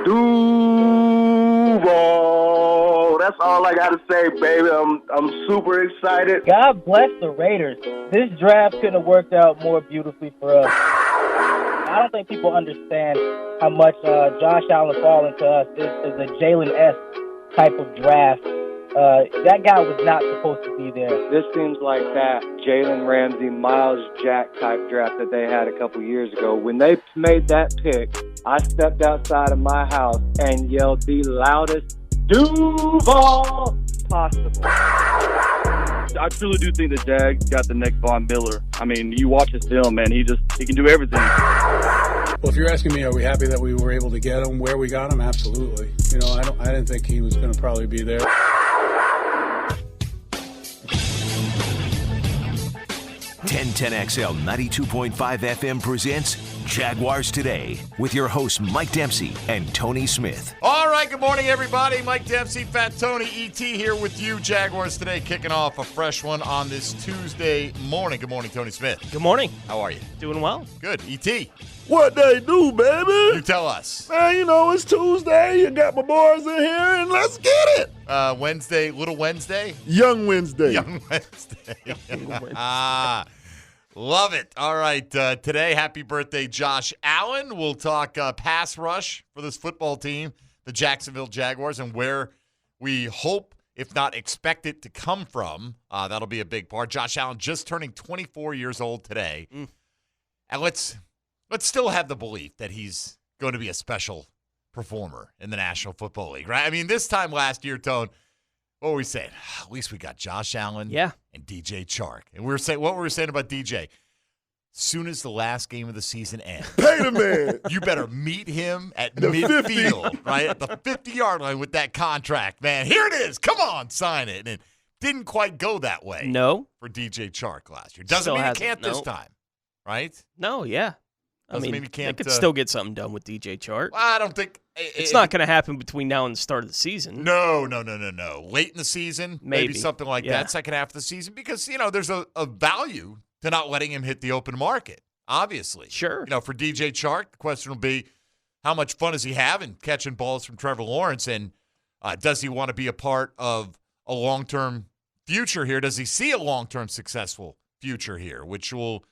Duval. That's all I got to say, baby. I'm super excited. God bless the Raiders. This draft couldn't have worked out more beautifully for us. I don't think people understand how much Josh Allen falling to us is a Jalen-esque type of draft. That guy was not supposed to be there. This seems like that Jalen Ramsey, Miles Jack type draft that they had a couple years ago. When they made that pick, I stepped outside of my house and yelled the loudest Duval possible. I truly do think the Jags got the next Von Miller. I mean, you watch his film, man. He can do everything. Well, if you're asking me, are we happy that we were able to get him where we got him? Absolutely. You know, I didn't think he was going to probably be there. 1010XL 92.5 FM presents Jaguars Today with your hosts Mike Dempsey and Tony Smith. All right, good morning, everybody. Mike Dempsey, Fat Tony, E.T. here with you. Jaguars Today kicking off a fresh one on this Tuesday morning. Good morning, Tony Smith. Good morning. How are you? Doing well. Good. E.T. What they do, baby? You tell us. Man, you know, it's Tuesday. You got my boys in here, and let's get it. Wednesday, Little Wednesday? Young Wednesday. Young Wednesday. Love it. All right. Today, happy birthday, Josh Allen. We'll talk pass rush for this football team, the Jacksonville Jaguars, and where we hope, if not expect it to come from. That'll be a big part. Josh Allen just turning 24 years old today. And let's still have the belief that he's going to be a special performer in the National Football League, right? I mean, this time last year, Tone, what were we saying? At least we got Josh Allen and DJ Chark. And we were saying, what were we saying about DJ? Soon as the last game of the season ends, pay the man. You better meet him at midfield, right? At the 50-yard line with that contract. Man, here it is. Come on, sign it. And it didn't quite go that way. No. For DJ Chark last year. Doesn't mean he can't this time, right? No, yeah. Doesn't mean he can't. They could still get something done with DJ Chark. Well, I don't think. It's not going to happen between now and the start of the season. No. Late in the season, maybe something like that, second half of the season, because, you know, there's a value to not letting him hit the open market, obviously. Sure. You know, for DJ Chark, the question will be, how much fun is he having catching balls from Trevor Lawrence, and does he want to be a part of a long-term future here? Does he see a long-term successful future here, which will,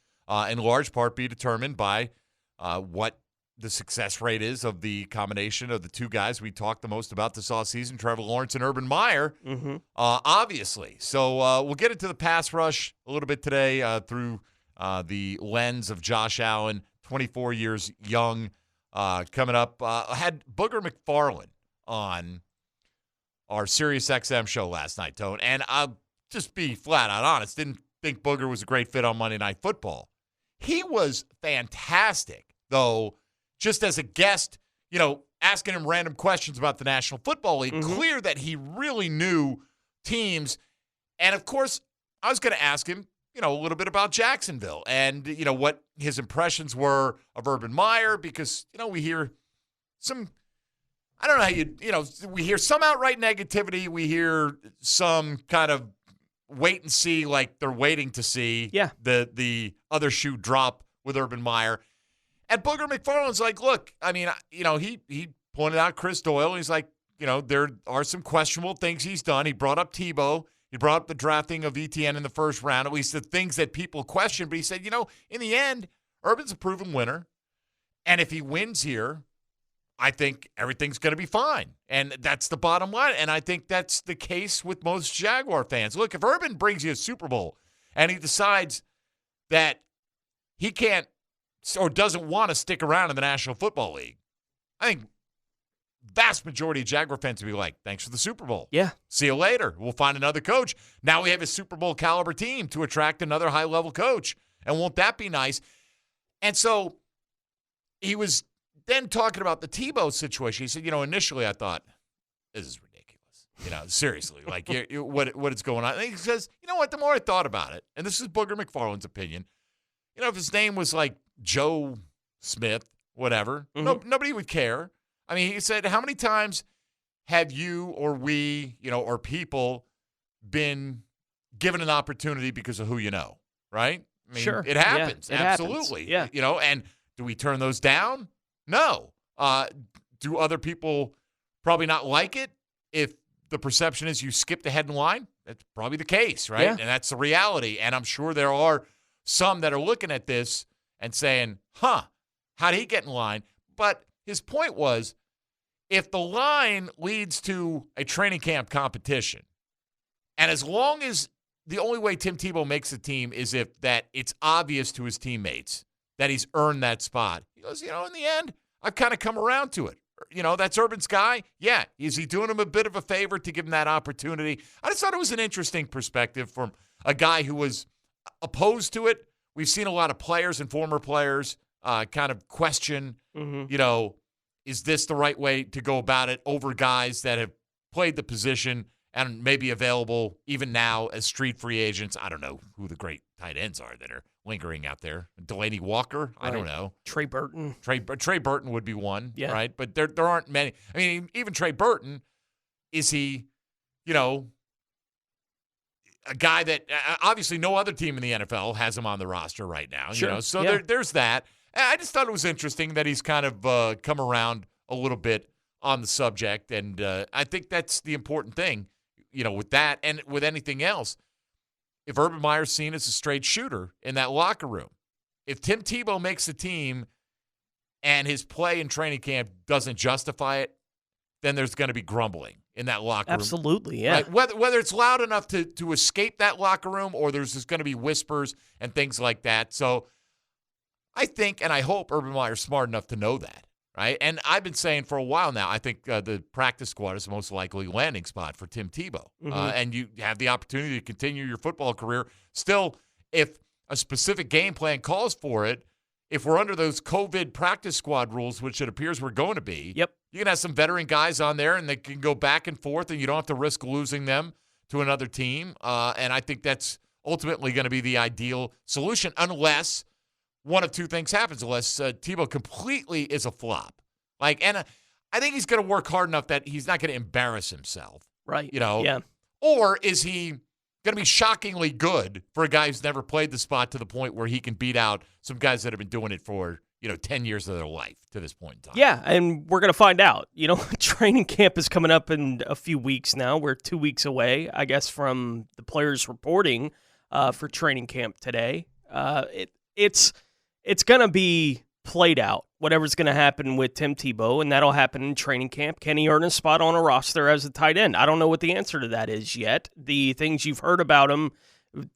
in large part, be determined by what the success rate is of the combination of the two guys we talked the most about this offseason, Trevor Lawrence and Urban Meyer, obviously. So we'll get into the pass rush a little bit today through the lens of Josh Allen, 24 years young, coming up. I had Booger McFarland on our SiriusXM show last night, Tone, and I'll just be flat out honest, didn't think Booger was a great fit on Monday Night Football. He was fantastic, though, just as a guest, you know, asking him random questions about the National Football League, clear that he really knew teams. And, of course, I was going to ask him, you know, a little bit about Jacksonville and, you know, what his impressions were of Urban Meyer, because, you know, we hear some, I don't know how you know, we hear some outright negativity. We hear some kind of wait and see, like they're waiting to see the other shoe drop with Urban Meyer. And Booger McFarland's like, look, I mean, you know, he pointed out Chris Doyle. He's like, you know, there are some questionable things he's done. He brought up Tebow. He brought up the drafting of ETN in the first round, at least the things that people question. But he said, you know, in the end, Urban's a proven winner. And if he wins here, I think everything's going to be fine. And that's the bottom line. And I think that's the case with most Jaguar fans. Look, if Urban brings you a Super Bowl and he decides that he can't or doesn't want to stick around in the National Football League, I think vast majority of Jaguar fans will be like, thanks for the Super Bowl. Yeah. See you later. We'll find another coach. Now we have a Super Bowl caliber team to attract another high-level coach. And won't that be nice? And so he was then talking about the Tebow situation. He said, you know, initially I thought, this is ridiculous. You know, seriously, like what is going on? And he says, you know what, the more I thought about it, and this is Booger McFarland's opinion, you know, if his name was like Joe Smith, whatever, nobody would care. I mean, he said, how many times have you or we, you know, or people been given an opportunity because of who you know, right? I mean, sure. It happens. Yeah, it absolutely. Happens. Yeah. You know, and do we turn those down? No. do other people probably not like it if the perception is you skipped ahead in line? That's probably the case, right? Yeah. And that's the reality. And I'm sure there are some that are looking at this and saying, how did he get in line? But his point was, if the line leads to a training camp competition, and as long as the only way Tim Tebow makes the team is if that it's obvious to his teammates that he's earned that spot. He goes, in the end, I've kind of come around to it. That's Urban's guy. Yeah. Is he doing him a bit of a favor to give him that opportunity? I just thought it was an interesting perspective from a guy who was opposed to it. We've seen a lot of players and former players kind of question, is this the right way to go about it over guys that have played the position and maybe available even now as street free agents? I don't know who the great tight ends are that are lingering out there. Delaney Walker? I don't know. Trey Burton. Trey Burton would be one, yeah. Right? But there aren't many. I mean, even Trey Burton, is he, a guy that obviously no other team in the NFL has him on the roster right now. Sure. So yeah. there's that. I just thought it was interesting that he's kind of come around a little bit on the subject, and I think that's the important thing, with that and with anything else. If Urban Meyer's seen as a straight shooter in that locker room, if Tim Tebow makes the team and his play in training camp doesn't justify it, then there's going to be grumbling in that locker room. Absolutely, yeah. Right? Whether it's loud enough to escape that locker room or there's just going to be whispers and things like that. So I think and I hope Urban Meyer's smart enough to know that. Right? And I've been saying for a while now, I think the practice squad is the most likely landing spot for Tim Tebow. Mm-hmm. And you have the opportunity to continue your football career. Still, if a specific game plan calls for it, if we're under those COVID practice squad rules, which it appears we're going to be, yep. You can have some veteran guys on there, and they can go back and forth, and you don't have to risk losing them to another team. And I think that's ultimately going to be the ideal solution, unless one of two things happens, unless Tebow completely is a flop. And I think he's going to work hard enough that he's not going to embarrass himself. Right. Yeah. Or is he going to be shockingly good for a guy who's never played the spot to the point where he can beat out some guys that have been doing it for 10 years of their life to this point in time? Yeah, and we're going to find out. Training camp is coming up in a few weeks now. We're 2 weeks away, I guess, from the players reporting for training camp today. It's going to be played out, whatever's going to happen with Tim Tebow, and that'll happen in training camp. Can he earn a spot on a roster as a tight end? I don't know what the answer to that is yet. The things you've heard about him,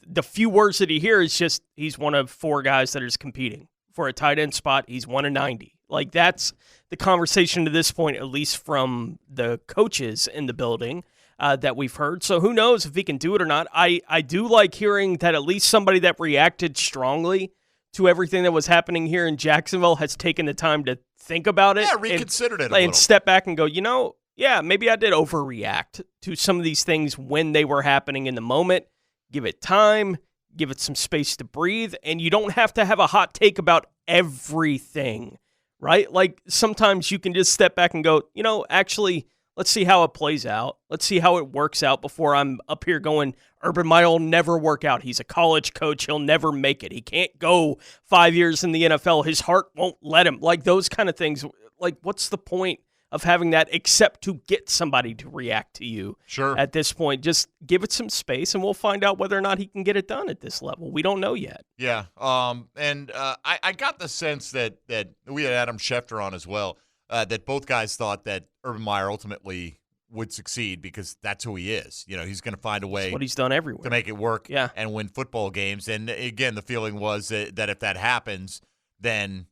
the few words that you hear is just he's one of 4 guys that is competing for a tight end spot. He's 1 of 90. That's the conversation to this point, at least from the coaches in the building that we've heard. So who knows if he can do it or not. I do like hearing that at least somebody that reacted strongly to everything that was happening here in Jacksonville has taken the time to think about it. Yeah, reconsidered it a little. And step back and go, maybe I did overreact to some of these things when they were happening in the moment. Give it time, give it some space to breathe, and you don't have to have a hot take about everything, right? Sometimes you can just step back and go, actually, let's see how it plays out. Let's see how it works out before I'm up here going, Urban Meyer will never work out. He's a college coach. He'll never make it. He can't go 5 years in the NFL. His heart won't let him. Those kind of things. What's the point of having that except to get somebody to react to you? Sure. At this point, just give it some space, and we'll find out whether or not he can get it done at this level. We don't know yet. Yeah. I got the sense that we had Adam Schefter on as well, that both guys thought that Urban Meyer ultimately would succeed because that's who he is. He's going to find a way. That's what he's done everywhere to make it work. Yeah. And win football games. And again, the feeling was that if that happens, then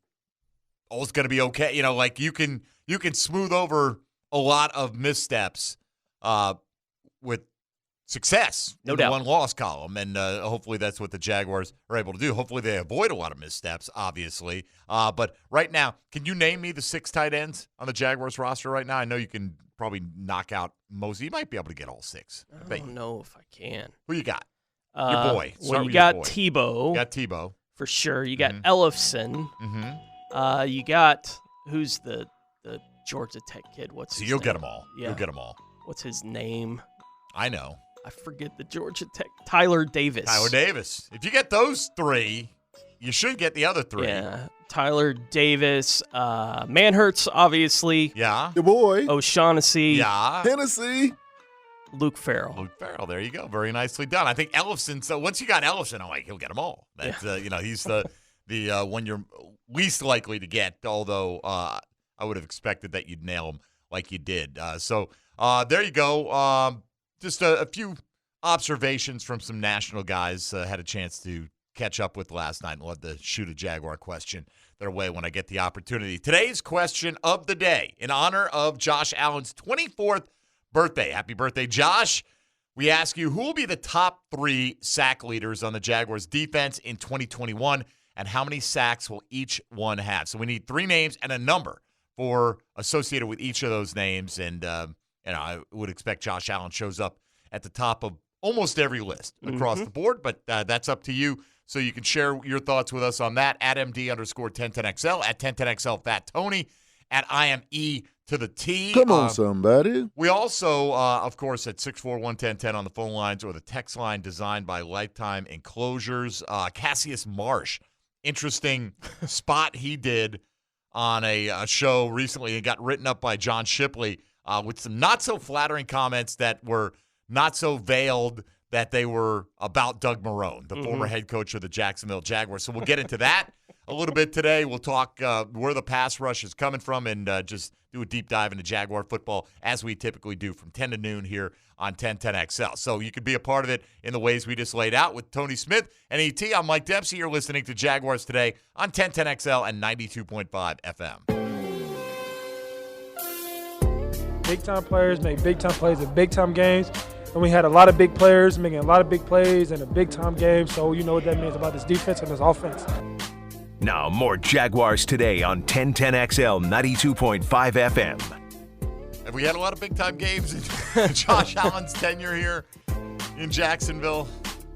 all's going to be okay. You can smooth over a lot of missteps with success no in doubt. the one-loss column, and hopefully that's what the Jaguars are able to do. Hopefully they avoid a lot of missteps, obviously. But right now, can you name me the 6 tight ends on the Jaguars roster right now? I know you can probably knock out most. You might be able to get all 6. I don't know if I can. Who you got? Your boy. Well, you got Tebow. You got Tebow. For sure. You got Ellefson. Mm-hmm. You got, who's the Georgia Tech kid? What's his you'll name? get them all. Yeah. You'll get them all. What's his name? I know. I forget the Georgia Tech. Tyler Davis. Tyler Davis. If you get those 3, you should get the other 3. Yeah. Tyler Davis, Manhurts, obviously. Yeah. Your boy. O'Shaughnessy. Yeah. Tennessee. Luke Farrell. Luke Farrell, there you go. Very nicely done. I think Ellison, so once you got Ellison, I'm like, he'll get them all. That's, he's the one you're least likely to get, although I would have expected that you'd nail him like you did. So there you go. Just a few observations from some national guys had a chance to catch up with last night, and love to shoot a Jaguar question their way when I get the opportunity. Today's question of the day, in honor of Josh Allen's 24th birthday. Happy birthday, Josh. We ask you, who will be the top 3 sack leaders on the Jaguars defense in 2021, and how many sacks will each one have? So we need 3 names and a number for associated with each of those names, and I would expect Josh Allen shows up at the top of almost every list across the board, but that's up to you. So you can share your thoughts with us on that at MD_1010XL, at 1010XL Fat Tony, at IME to the T. Come on, somebody. We also, of course, at 641-1010 on the phone lines, or the text line designed by Lifetime Enclosures. Cassius Marsh, interesting spot he did on a show recently. It got written up by John Shipley with some not-so-flattering comments that were not so veiled that they were about Doug Marrone, the former head coach of the Jacksonville Jaguars. So we'll get into that a little bit today. We'll talk where the pass rush is coming from, and just do a deep dive into Jaguar football, as we typically do from 10 to noon here on 1010XL. So you could be a part of it in the ways we just laid out with Tony Smith and ET. I'm Mike Dempsey. You're listening to Jaguars Today on 1010XL and 92.5 FM. Big-time players make big-time plays in big-time games. And we had a lot of big players making a lot of big plays in a big-time game. So you know what that means about this defense and this offense. Now more Jaguars Today on 1010XL 92.5 FM. Have we had a lot of big-time games in Josh Allen's tenure here in Jacksonville?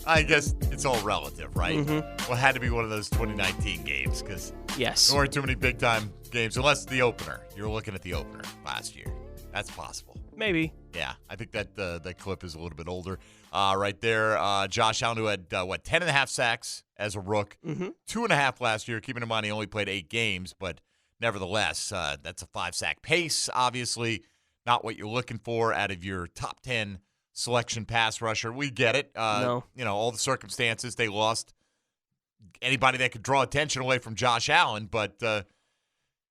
I guess it's all relative, right? Well, it had to be one of those 2019 games, because there weren't too many big-time games, unless the opener. You're looking at the opener last year. That's possible. Maybe. Yeah, I think that that clip is a little bit older. Right there, Josh Allen, who had, 10.5 sacks as a rook, 2.5 last year. Keeping in mind he only played 8 games, but nevertheless, that's a 5-sack pace. Obviously, not what you're looking for out of your top 10 selection pass rusher. We get it. No. All the circumstances. They lost anybody that could draw attention away from Josh Allen, but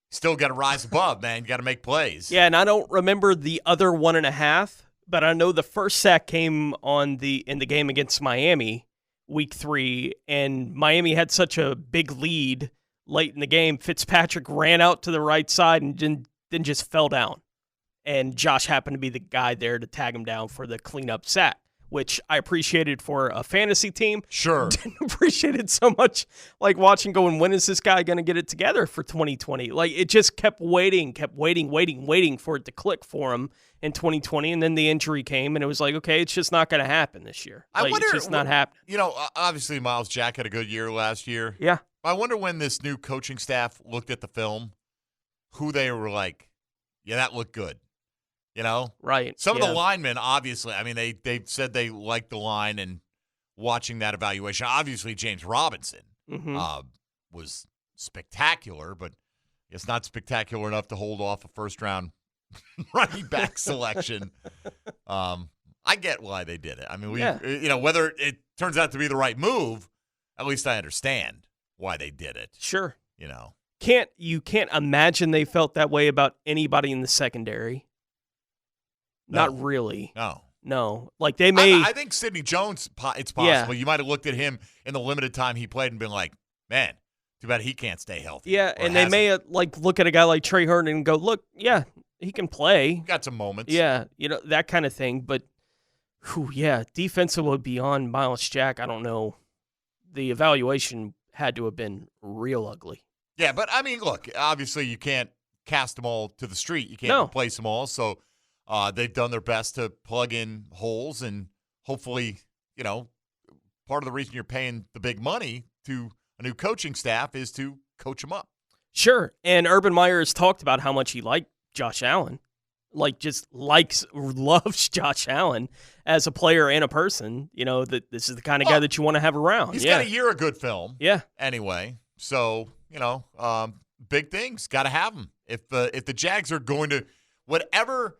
still got to rise above, man. You got to make plays. Yeah, and I don't remember the other 1.5, but I know the first sack came in the game against Miami, week 3, and Miami had such a big lead late in the game. Fitzpatrick ran out to the right side and then just fell down. And Josh happened to be the guy there to tag him down for the cleanup sack, which I appreciated for a fantasy team. Sure. Didn't appreciate it so much, like watching going, when is this guy going to get it together for 2020? Like, it just kept waiting for it to click for him in 2020, and then the injury came, and it was like, okay, it's just not going to happen this year. I wonder, it's just not happening. Obviously Miles Jack had a good year last year. Yeah. I wonder when this new coaching staff looked at the film, who they were like, yeah, that looked good. Right. Some of the linemen, obviously, I mean, they said they liked the line, and watching that evaluation, obviously James Robinson was spectacular, but it's not spectacular enough to hold off a first-round running back selection. I get why they did it. I mean, whether it turns out to be the right move, at least I understand why they did it. Sure. You can't imagine they felt that way about anybody in the secondary. No. Not really. No. Like, they may. I think Sidney Jones, it's possible. Yeah. You might have looked at him in the limited time he played and been like, man, too bad he can't stay healthy. Yeah, and they may look at a guy like Trey Herndon and go, look, yeah, he can play. Got some moments. Yeah, that kind of thing. But, defensively beyond Miles Jack, I don't know. The evaluation had to have been real ugly. Yeah, but, I mean, look, obviously you can't cast them all to the street. You can't replace them all, so they've done their best to plug in holes, and hopefully, part of the reason you're paying the big money to a new coaching staff is to coach them up. Sure, and Urban Meyer has talked about how much he liked Josh Allen, loves Josh Allen as a player and a person. That this is the kind of guy that you want to have around. He's got a year of good film. Yeah. Anyway, so big things. Got to have them. If the Jags are going to whatever,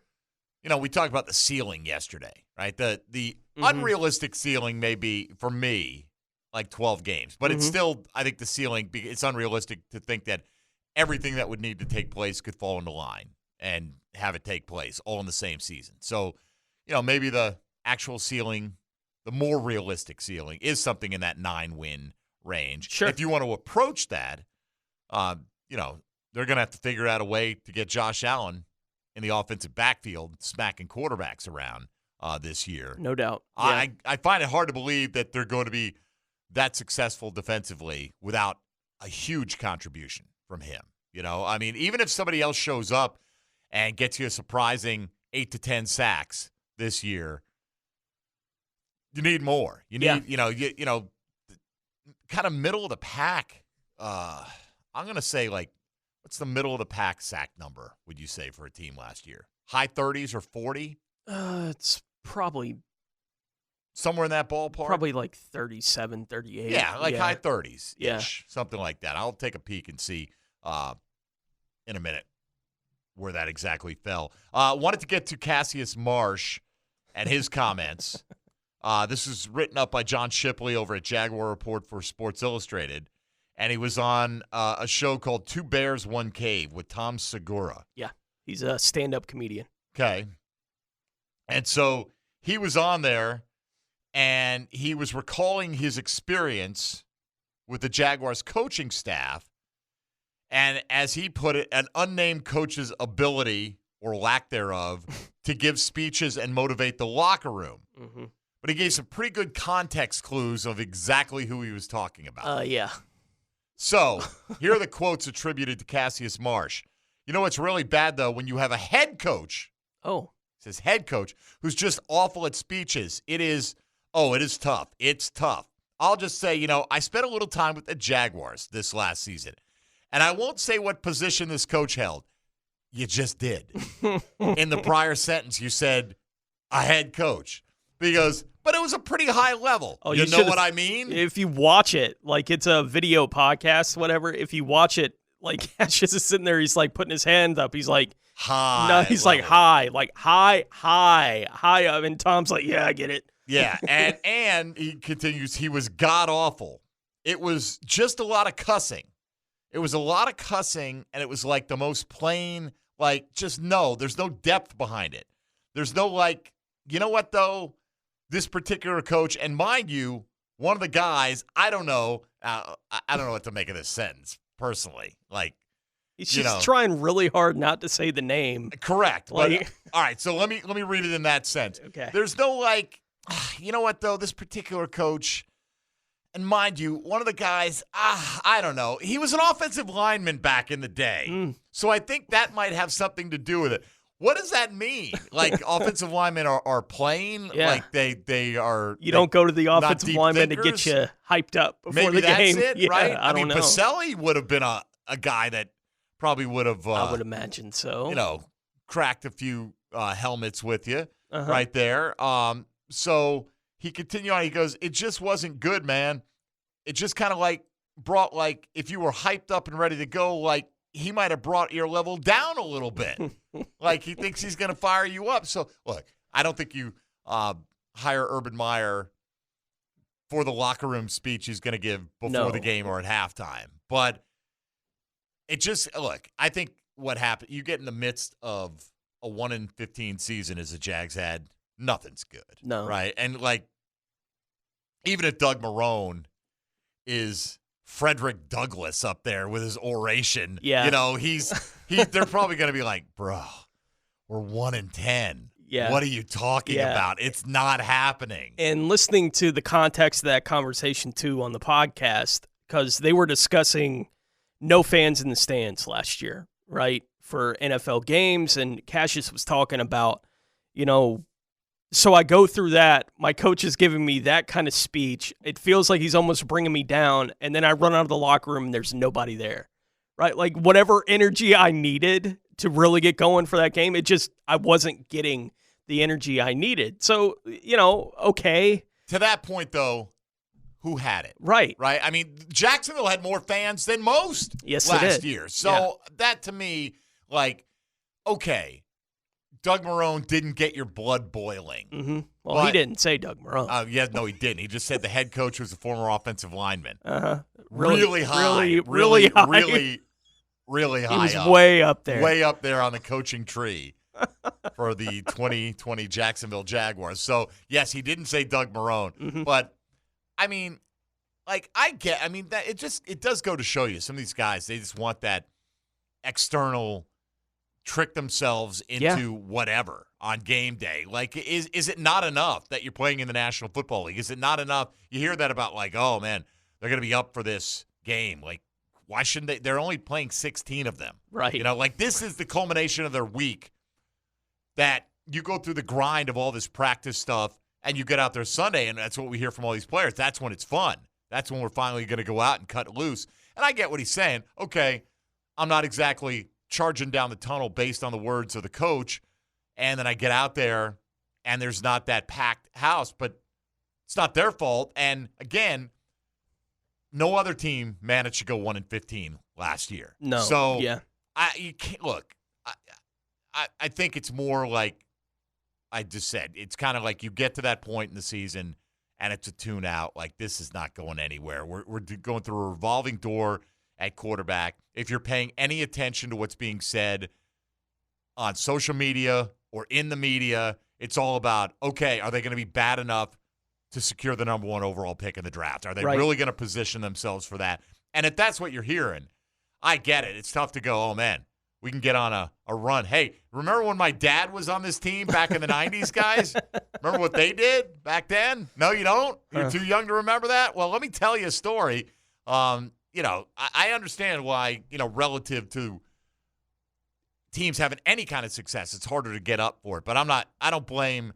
we talked about the ceiling yesterday, right? The unrealistic ceiling may be for me like 12 games, but it's still, I think the ceiling, it's unrealistic to think that everything that would need to take place could fall into line and have it take place all in the same season. So, maybe the actual ceiling, the more realistic ceiling, is something in that 9-win range. Sure. If you want to approach that, they're going to have to figure out a way to get Josh Allen in the offensive backfield, smacking quarterbacks around this year. No doubt. Yeah. I find it hard to believe that they're going to be that successful defensively without a huge contribution from him. Even if somebody else shows up and gets you a surprising 8 to 10 sacks this year, you need more. You need, kind of middle of the pack. I'm going to say, what's the middle of the pack sack number, would you say, for a team last year? High 30s or 40? It's probably somewhere in that ballpark. Probably like 37, 38. Yeah, high 30s. Yeah. Something like that. I'll take a peek and see in a minute where that exactly fell. Wanted to get to Cassius Marsh and his comments. This is written up by John Shipley over at Jaguar Report for Sports Illustrated. And he was on a show called Two Bears, One Cave with Tom Segura. Yeah, he's a stand-up comedian. Okay. And so he was on there, and he was recalling his experience with the Jaguars coaching staff. And as he put it, an unnamed coach's ability, or lack thereof, to give speeches and motivate the locker room. Mm-hmm. But he gave some pretty good context clues of exactly who he was talking about. Yeah. So, here are the quotes attributed to Cassius Marsh. You know what's really bad, though? When you have a head coach. Oh. It says head coach, who's just awful at speeches. It is tough. It's tough. I'll just say, I spent a little time with the Jaguars this last season. And I won't say what position this coach held. You just did. In the prior sentence, you said a head coach. Because, but it was a pretty high level. Oh, you know what I mean? If you watch it, like it's a video podcast, whatever, if you watch it, like Cassius is sitting there, he's like putting his hand up. He's like, high. No, he's level. like high, high up. And Tom's like, yeah, I get it. Yeah, and he continues, he was god-awful. It was just a lot of cussing. It was a lot of cussing, and it was like the most plain, there's no depth behind it. There's no, you know what, though? This particular coach, and mind you, one of the guys, I don't know what to make of this sentence, personally. He's just trying really hard not to say the name. Correct. All right, so let me read it in that sense. Okay. There's no, you know what, though? This particular coach, and mind you, one of the guys, I don't know. He was an offensive lineman back in the day. So I think that might have something to do with it. What does that mean? Offensive linemen are playing? Yeah. They are. You don't go to the offensive lineman to get you hyped up before Maybe the game. That's it, yeah, right? I don't know. Baselli would have been a guy that probably would have. I would imagine so. Cracked a few helmets with you right there. So he continued on. He goes, it just wasn't good, man. It just kind of brought if you were hyped up and ready to go, he might have brought your level down a little bit. He thinks he's going to fire you up. So, look, I don't think you hire Urban Meyer for the locker room speech he's going to give before the game or at halftime. But it just, I think what happened, you get in the midst of a 1-15 season as the Jags had, nothing's good. No. Right? And, even if Doug Marrone is Frederick Douglass up there with his oration. Yeah. They're probably going to be like, bro, we're 1-10. Yeah. What are you talking about? It's not happening. And listening to the context of that conversation, too, on the podcast, because they were discussing no fans in the stands last year, right, for NFL games. And Cassius was talking about, so I go through that. My coach is giving me that kind of speech. It feels like he's almost bringing me down. And then I run out of the locker room and there's nobody there, right? Whatever energy I needed to really get going for that game, I wasn't getting the energy I needed. So, okay. To that point, though, who had it. Right. Right? I mean, Jacksonville had more fans than most Yes, last it did. year. So that to me, like, okay, Doug Marrone didn't get your blood boiling. Mm-hmm. Well, he didn't say Doug Marrone. No, he didn't. He just said the head coach was a former offensive lineman. Uh-huh. Really high. Really high. Really high. He was up. way up there. Way up there on the coaching tree for the 2020 Jacksonville Jaguars. So, yes, he didn't say Doug Marrone. Mm-hmm. But, I mean, like, that it does go to show you some of these guys, they just want that external trick themselves into whatever on game day. Like, is it not enough that you're playing in the National Football League? Is it not enough? You hear that about, like, oh, man, they're going to be up for this game. Like, why shouldn't they? They're only playing 16 of them. Right. You know, like, this is the culmination of their week that you go through the grind of all this practice stuff and you get out there Sunday, and that's what we hear from all these players. That's when it's fun. That's when we're finally going to go out and cut loose. And I get what he's saying. Okay, I'm not exactly charging down the tunnel based on the words of the coach, and then I get out there and there's not that packed house, but it's not their fault. And again, no other team managed to go 1-15 last year. No. So yeah. You can't look. I think it's more like I just said. It's kind of like you get to that point in the season and it's a tune out. Like, this is not going anywhere. We're going through a revolving door at quarterback. If you're paying any attention to what's being said on social media or in the media, it's all about, okay, are they going to be bad enough to secure the number 1 overall pick in the draft? Are they really going to position themselves for that? And if that's what you're hearing, I get it. It's tough to go, oh, man, we can get on a run. Hey, remember when my dad was on this team back in the 90s, guys? Remember what they did back then? No, you don't? You're too young to remember that? Well, let me tell you a story. You know, I understand why, you know, relative to teams having any kind of success, it's harder to get up for it. But I don't blame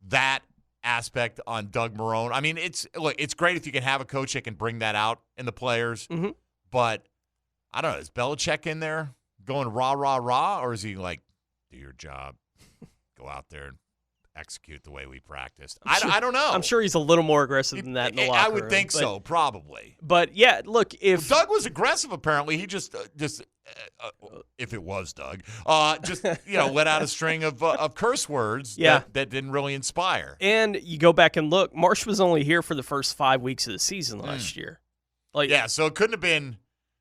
that aspect on Doug Marrone. I mean, it's great if you can have a coach that can bring that out in the players. Mm-hmm. But I don't know, is Belichick in there going rah, rah, rah? Or is he like, do your job, go out there and execute the way we practiced? I don't know. I'm sure he's a little more aggressive than that in the locker room. I would think so, probably. But, yeah, look, if Doug was aggressive, apparently. He just if it was Doug, just, you know, let out a string of curse words that didn't really inspire. And you go back and look, Marsh was only here for the first 5 weeks of the season last year. Like, yeah, so it couldn't have been.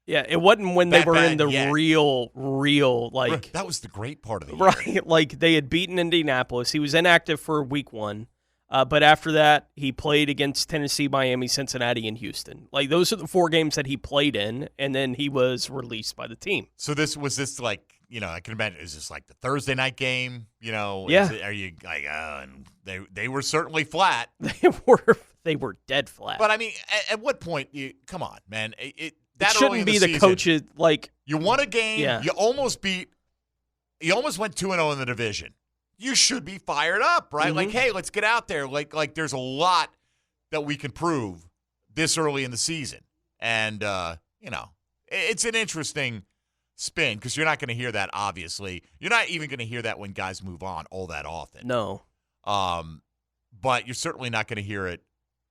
Yeah, it wasn't when they were in the yet. real, like. That was the great part of the year. Right, like they had beaten Indianapolis. He was inactive for week 1. But after that, he played against Tennessee, Miami, Cincinnati, and Houston. Like, those are the 4 games that he played in, and then he was released by the team. So this like, you know, I can imagine, is this like the Thursday night game? You know, yeah. Are you like, and they were certainly flat. They were dead flat. But I mean, at what point? Come on, man. That it shouldn't be the coaches, like. You won a game. Yeah. You almost went 2-0 in the division. You should be fired up, right? Mm-hmm. Like, hey, let's get out there. Like there's a lot that we can prove this early in the season. And, you know, it's an interesting spin because you're not going to hear that, obviously. You're not even going to hear that when guys move on all that often. No. But you're certainly not going to hear it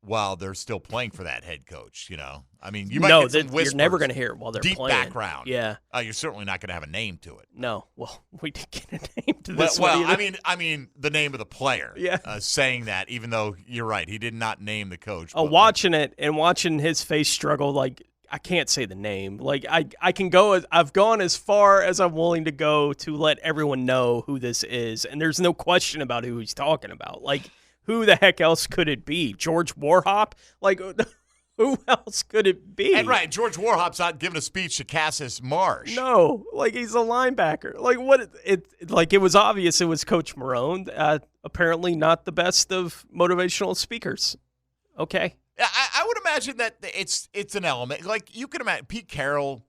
while they're still playing for that head coach, you know. I mean, you might get some whispers. You're never going to hear it while they're deep playing. Deep background. Yeah. You're certainly not going to have a name to it. No. Well, we didn't get a name to this one Well, either. I mean the name of the player. Yeah. Saying that, even though you're right, he did not name the coach. Watching it and watching his face struggle, like, I can't say the name. Like, I've gone as far as I'm willing to go to let everyone know who this is, and there's no question about who he's talking about. Like, who the heck else could it be? George Warhop? Like, who else could it be? And right, George Warhop's not giving a speech to Cassis Marsh. No, like, he's a linebacker. Like, what? It was obvious it was Coach Marrone. Apparently not the best of motivational speakers. Okay. I would imagine that it's an element. Like, you could imagine Pete Carroll,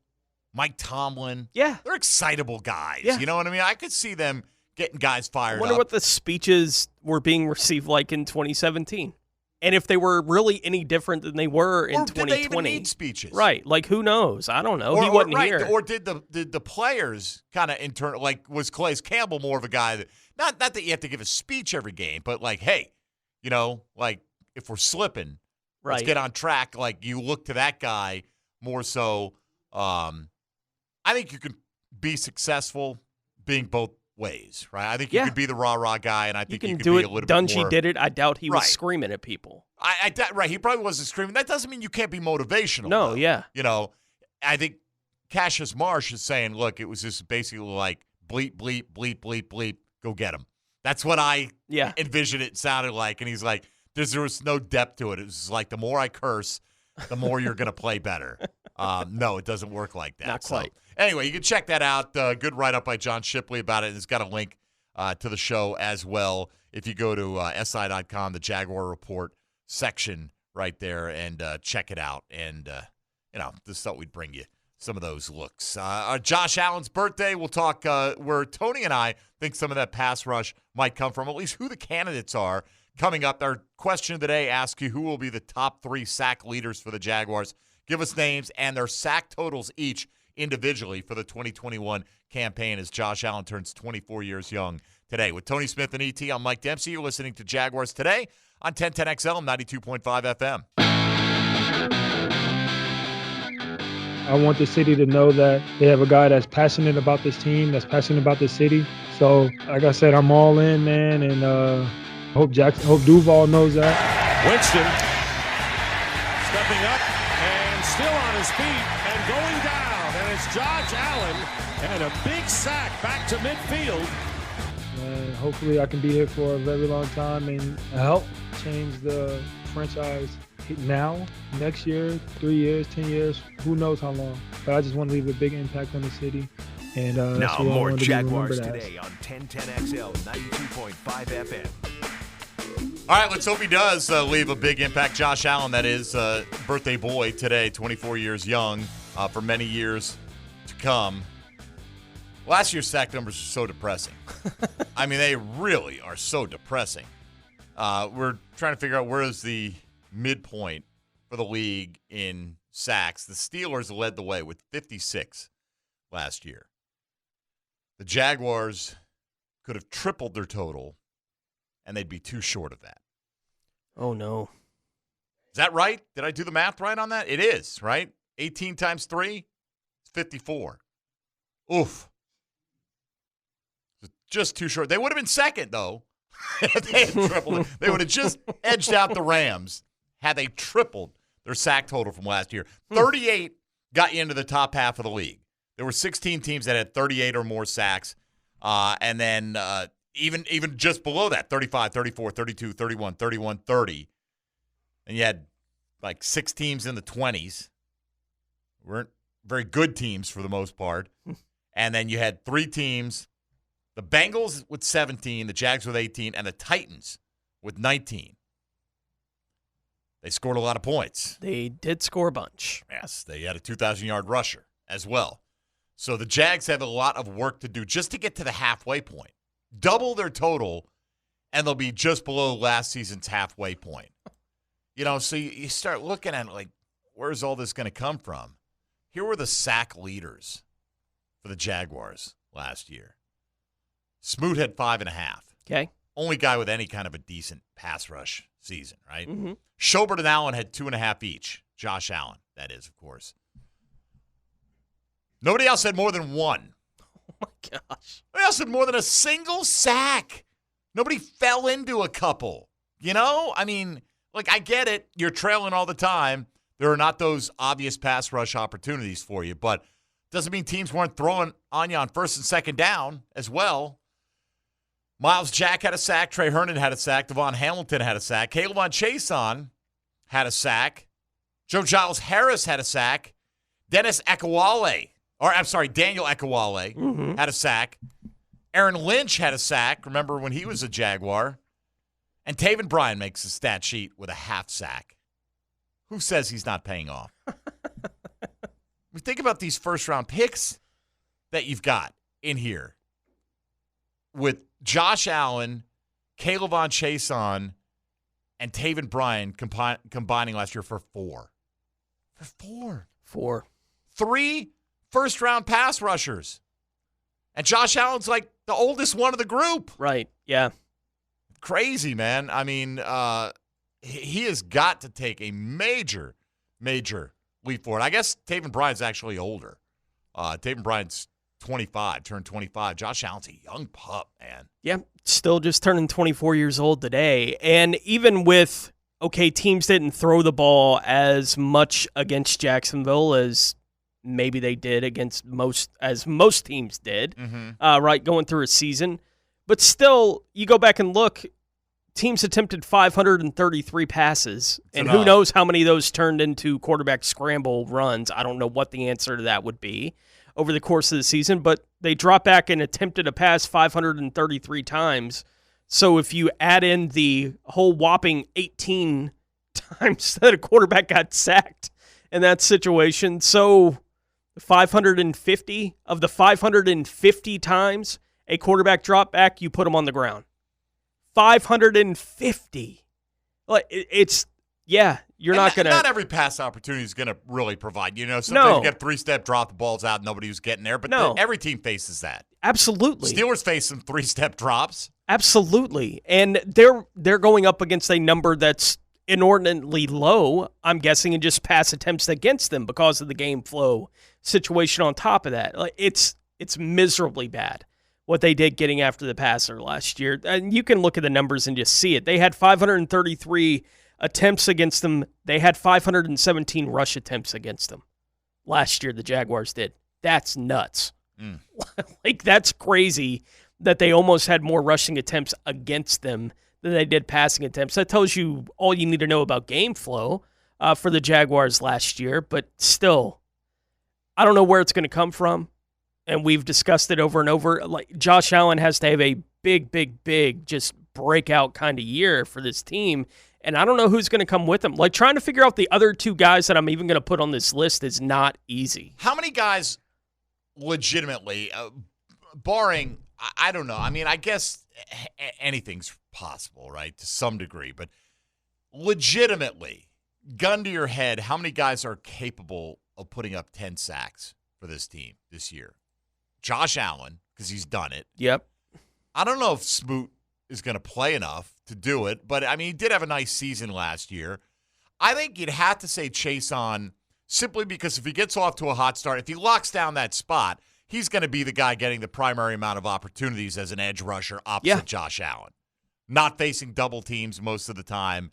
Mike Tomlin. Yeah. They're excitable guys. Yeah. You know what I mean? I could see them getting guys fired up. I wonder what the speeches were being received like in 2017. And if they were really any different than they were in 2020. Did they even need speeches? Right. Like, who knows? I don't know. He wasn't here. Or did the players kind of like, was Calais Campbell more of a guy that, not that you have to give a speech every game, but like, hey, you know, like, if we're slipping, Let's Right. get on track. Like, you look to that guy more so. I think you can be successful being both ways, right? I think you could be the rah-rah guy, and I think you can could do be it. a little Dungy bit more. did it. I doubt he was Right. screaming at people. Right, he probably wasn't screaming. That doesn't mean you can't be motivational. No, though. yeah. You know, I think Cassius Marsh is saying, look, it was just basically like bleep, bleep, bleep, bleep, bleep, go get him. That's what I envisioned it sounded like. And he's like, there was no depth to it. It was like, the more I curse, the more you're going to play better. No, it doesn't work like that. Not quite. So, anyway, you can check that out. Good write-up by John Shipley about it. It's got a link to the show as well. If you go to SI.com, the Jaguar Report section right there, and check it out. And, just thought we'd bring you some of those looks. Josh Allen's birthday, we'll talk where Tony and I think some of that pass rush might come from, at least who the candidates are. Coming up, our question of the day asks you who will be the top 3 sack leaders for the Jaguars. Give us names and their sack totals each individually for the 2021 campaign as Josh Allen turns 24 years young today. With Tony Smith and ET, I'm Mike Dempsey. You're listening to Jaguars Today on 1010XL 92.5 FM. I want the city to know that they have a guy that's passionate about this team, that's passionate about the city. So, like I said, I'm all in, man, and hope Duval knows that. Winston stepping up and still on his feet and going down. And it's Josh Allen and a big sack back to midfield. And hopefully I can be here for a very long time and help change the franchise now, next year, 3 years, 10 years, who knows how long. But I just want to leave a big impact on the city. And that's now what more I Jaguars to Today on 1010XL 92.5 FM. All right, let's hope he does leave a big impact. Josh Allen, that is, birthday boy today, 24 years young, for many years to come. Last year's sack numbers are so depressing. I mean, they really are so depressing. We're trying to figure out where is the midpoint for the league in sacks. The Steelers led the way with 56 last year. The Jaguars could have tripled their total, and they'd be too short of that. Oh, no. Is that right? Did I do the math right on that? It is, right? 18 times 3 is 54. Oof. Just too short. They would have been second, though. If they had tripled it. They would have just edged out the Rams had they tripled their sack total from last year. 38 got you into the top half of the league. There were 16 teams that had 38 or more sacks. And then even just below that, 35, 34, 32, 31, 31, 30. And you had like 6 teams in the 20s. Weren't very good teams for the most part. And then you had 3 teams, the Bengals with 17, the Jags with 18, and the Titans with 19. They scored a lot of points. They did score a bunch. Yes, they had a 2,000-yard rusher as well. So the Jags have a lot of work to do just to get to the halfway point. Double their total, and they'll be just below last season's halfway point. You know, so you start looking at it like, where's all this going to come from? Here were the sack leaders for the Jaguars last year. Smoot had 5.5. Okay. Only guy with any kind of a decent pass rush season, right? Mm-hmm. Schobert and Allen had 2.5 each. Josh Allen, that is, of course. Nobody else had more than 1. Oh, my gosh. Nobody else had more than a single sack. Nobody fell into a couple. You know? I mean, like, I get it. You're trailing all the time. There are not those obvious pass rush opportunities for you, but doesn't mean teams weren't throwing on you on first and second down as well. Miles Jack had a sack. Trey Herndon had a sack. Devon Hamilton had a sack. Caleb Chason had a sack. Joe Giles Harris had a sack. Daniel Ekuwale had a sack. Aaron Lynch had a sack. Remember when he was a Jaguar? And Taven Bryan makes a stat sheet with a half sack. Who says he's not paying off? We think about these first-round picks that you've got in here with Josh Allen, Caleb Chason, and Taven Bryan combining last year for 4. For 4. 3 first-round pass rushers. And Josh Allen's like the oldest one of the group. Right, yeah. Crazy, man. I mean, he has got to take a major, major leap forward. I guess Taven Bryan's actually older. Taven Bryan's 25, turned 25. Josh Allen's a young pup, man. Yeah, still just turning 24 years old today. And even with, teams didn't throw the ball as much against Jacksonville as maybe they did against most teams did, right, going through a season. But still, you go back and look, teams attempted 533 passes, and who knows how many of those turned into quarterback scramble runs. I don't know what the answer to that would be over the course of the season, but they dropped back and attempted a pass 533 times. So if you add in the whole whopping 18 times that a quarterback got sacked in that situation, so 550 of the 550 times a quarterback dropped back, you put him on the ground. 550. Like you're not going to. Not every pass opportunity is going to really provide. Sometimes you get 3-step, drop the balls out, nobody was getting there. But every team faces that. Absolutely. Steelers face some 3-step drops. Absolutely, and they're going up against a number that's inordinately low, I'm guessing, in just pass attempts against them because of the game flow situation on top of that. Like it's miserably bad what they did getting after the passer last year. And you can look at the numbers and just see it. They had 533 attempts against them. They had 517 rush attempts against them last year, the Jaguars did. That's nuts. Like, that's crazy that they almost had more rushing attempts against them than they did passing attempts. That tells you all you need to know about game flow for the Jaguars last year. But still, I don't know where it's going to come from. And we've discussed it over and over. Like, Josh Allen has to have a big, just breakout kind of year for this team. And I don't know who's going to come with him. Like, trying to figure out the other two guys that I'm even going to put on this list is not easy. How many guys legitimately, barring, I don't know. I mean, I guess anything's possible, right, to some degree. But legitimately, gun to your head, how many guys are capable of putting up 10 sacks for this team this year? Josh Allen, because he's done it. Yep. I don't know if Smoot is going to play enough to do it, but, I mean, he did have a nice season last year. I think you'd have to say Chase on simply because if he gets off to a hot start, if he locks down that spot, he's going to be the guy getting the primary amount of opportunities as an edge rusher opposite Josh Allen. Not facing double teams most of the time.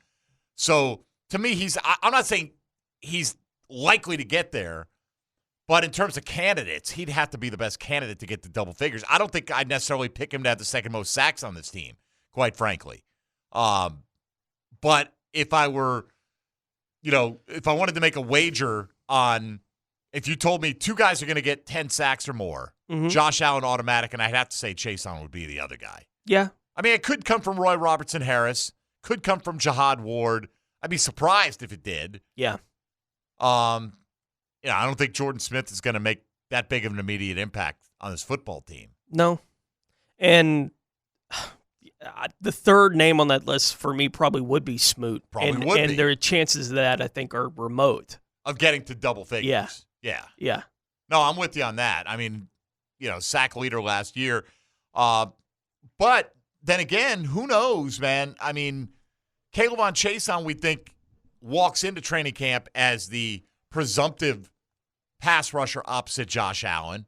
So, to me, I'm not saying he's likely to get there, but in terms of candidates, he'd have to be the best candidate to get to double figures. I don't think I'd necessarily pick him to have the second most sacks on this team, quite frankly. But if I were, if I wanted to make a wager on, if you told me two guys are going to get 10 sacks or more, Josh Allen automatic, and I'd have to say Chase on would be the other guy. Yeah. I mean, it could come from Roy Robertson Harris, could come from Jihad Ward. I'd be surprised if it did. Yeah. I don't think Jordan Smith is going to make that big of an immediate impact on this football team. No. And the third name on that list for me probably would be Smoot. And their chances of that, I think, are remote. Of getting to double figures. Yeah. No, I'm with you on that. I mean, sack leader last year. But then again, who knows, man? I mean, K'Lavon Chaisson, we think, walks into training camp as the presumptive pass rusher opposite Josh Allen.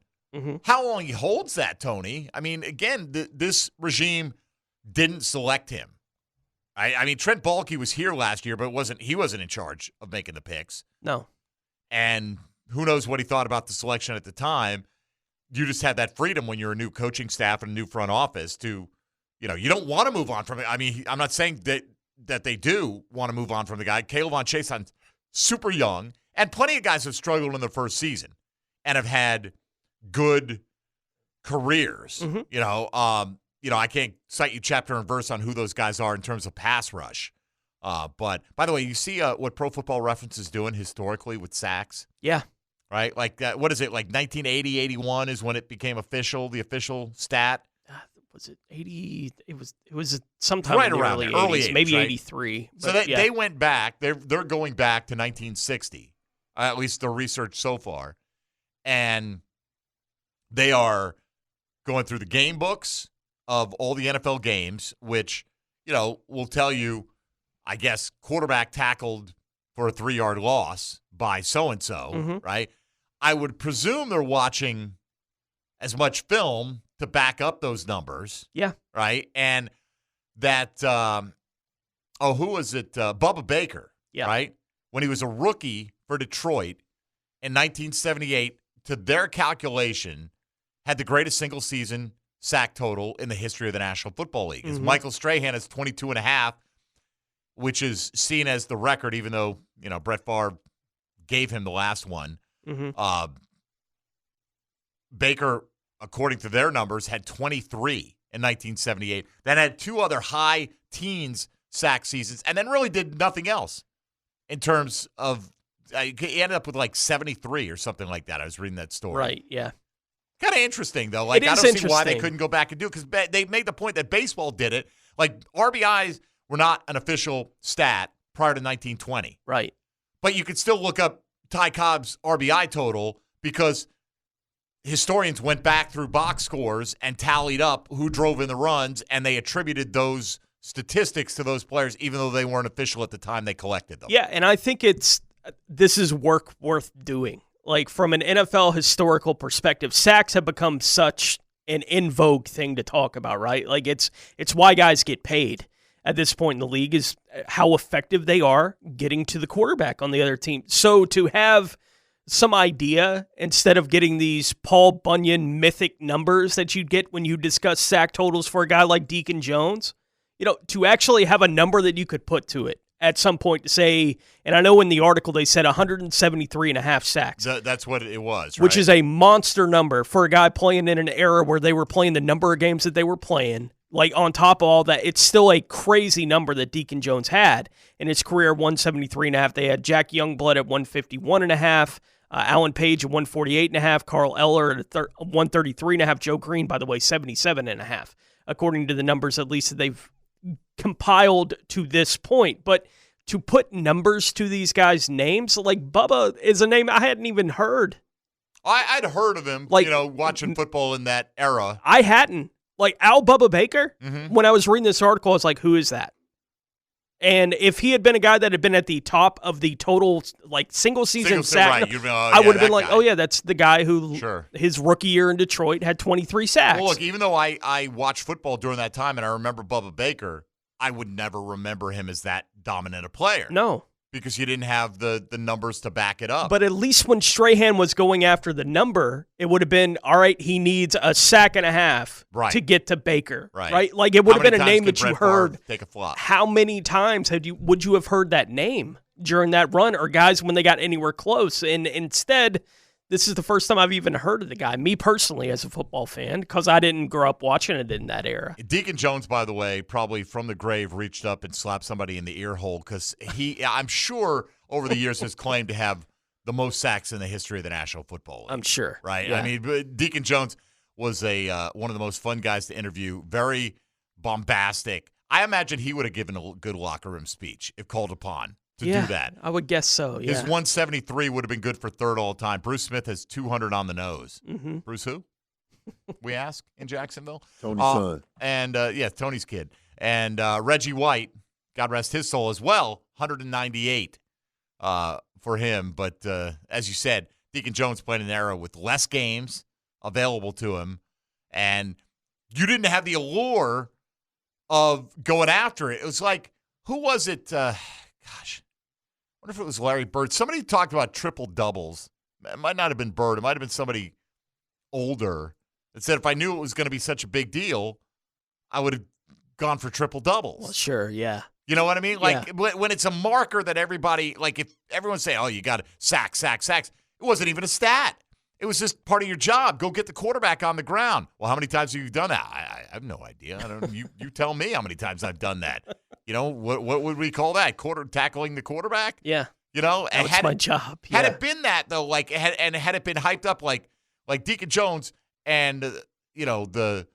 How long he holds that, Tony? I mean, again, this regime didn't select him. I mean, Trent Baalke was here last year, but he wasn't in charge of making the picks. No. And who knows what he thought about the selection at the time. You just had that freedom when you're a new coaching staff and a new front office to, you don't want to move on from it. I mean, I'm not saying that they do want to move on from the guy. K'Lavon Chaisson, super young, and plenty of guys have struggled in their first season and have had good careers. I can't cite you chapter and verse on who those guys are in terms of pass rush. But, by the way, you see what Pro Football Reference is doing historically with sacks? Yeah. Right? Like, what is it, like 1980, 81 is when it became official, the official stat? Was it 80? It was sometime right in the around early 80s, maybe right? 83. So they went back. They're going back to 1960, at least their research so far. And they are going through the game books of all the NFL games, which, will tell you I guess, quarterback tackled for a 3-yard loss by so-and-so, right? I would presume they're watching as much film to back up those numbers. Yeah. Right? And that, who was it? Bubba Baker, right? When he was a rookie for Detroit in 1978, to their calculation, had the greatest single-season sack total in the history of the National Football League. As Michael Strahan has 22.5, which is seen as the record, even though, Brett Favre gave him the last one. Baker, according to their numbers, had 23 in 1978. Then had 2 other high teens sack seasons, and then really did nothing else in terms of he ended up with like 73 or something like that. I was reading that story. Right, yeah. Kind of interesting, though. Like, I don't see why they couldn't go back and do it, because they made the point that baseball did it. Like, RBIs were not an official stat prior to 1920. Right. But you could still look up Ty Cobb's RBI total, because historians went back through box scores and tallied up who drove in the runs, and they attributed those statistics to those players, even though they weren't official at the time they collected them. Yeah, and I think this is work worth doing. Like, from an NFL historical perspective, sacks have become such an in vogue thing to talk about, right? Like, it's why guys get paid at this point in the league, is how effective they are getting to the quarterback on the other team. So to have some idea, instead of getting these Paul Bunyan mythic numbers that you'd get when you discuss sack totals for a guy like Deacon Jones, to actually have a number that you could put to it at some point to say, and I know in the article they said 173.5 sacks. That's what it was, right? Which is a monster number for a guy playing in an era where they were playing the number of games that they were playing. Like, on top of all that, it's still a crazy number that Deacon Jones had in his career, 173.5. They had Jack Youngblood at 151.5, Alan Page at 148.5, Carl Eller at 133.5, Joe Green, by the way, 77.5, according to the numbers at least that they've compiled to this point. But to put numbers to these guys' names, like Bubba is a name I hadn't even heard. I'd heard of him, watching football in that era. I hadn't. Like, Al Bubba Baker, when I was reading this article, I was like, who is that? And if he had been a guy that had been at the top of the total, single season sack, right. I would have been like, guy. oh, yeah, that's the guy who, his rookie year in Detroit, had 23 sacks. Well, look, even though I watched football during that time and I remember Bubba Baker, I would never remember him as that dominant a player. No. Because you didn't have the numbers to back it up. But at least when Strahan was going after the number, it would have been, all right, he needs a sack and a half to get to Baker. Right? Like, it would have been a name that you heard. Take a flop. How many times would you have heard that name during that run, or guys when they got anywhere close? And instead, this is the first time I've even heard of the guy, me personally as a football fan, because I didn't grow up watching it in that era. Deacon Jones, by the way, probably from the grave reached up and slapped somebody in the ear hole, because I'm sure over the years has claimed to have the most sacks in the history of the National Football League. I'm sure. Right? Yeah. I mean, Deacon Jones was one of the most fun guys to interview, very bombastic. I imagine he would have given a good locker room speech if called upon to do that. I would guess so, yeah. His 173 would have been good for third all time. Bruce Smith has 200 on the nose. Bruce who? We ask in Jacksonville? Tony's son. And, Tony's kid. And Reggie White, God rest his soul as well, 198 for him. But as you said, Deacon Jones played in an era with less games available to him. And you didn't have the allure of going after it. It was like, who was it? I wonder if it was Larry Bird. Somebody talked about triple doubles. It might not have been Bird. It might have been somebody older that said if I knew it was going to be such a big deal, I would have gone for triple doubles. Well, sure, yeah. You know what I mean? Like, when it's a marker that everybody, like, if everyone's saying, oh, you got to sacks, it wasn't even a stat. It was just part of your job. Go get the quarterback on the ground. Well, how many times have you done that? I have no idea. I don't. You tell me how many times I've done that. You know, what would we call that? Tackling the quarterback? Yeah. You know, that's my job. Yeah. Had it been that though, had it been hyped up like Deacon Jones and the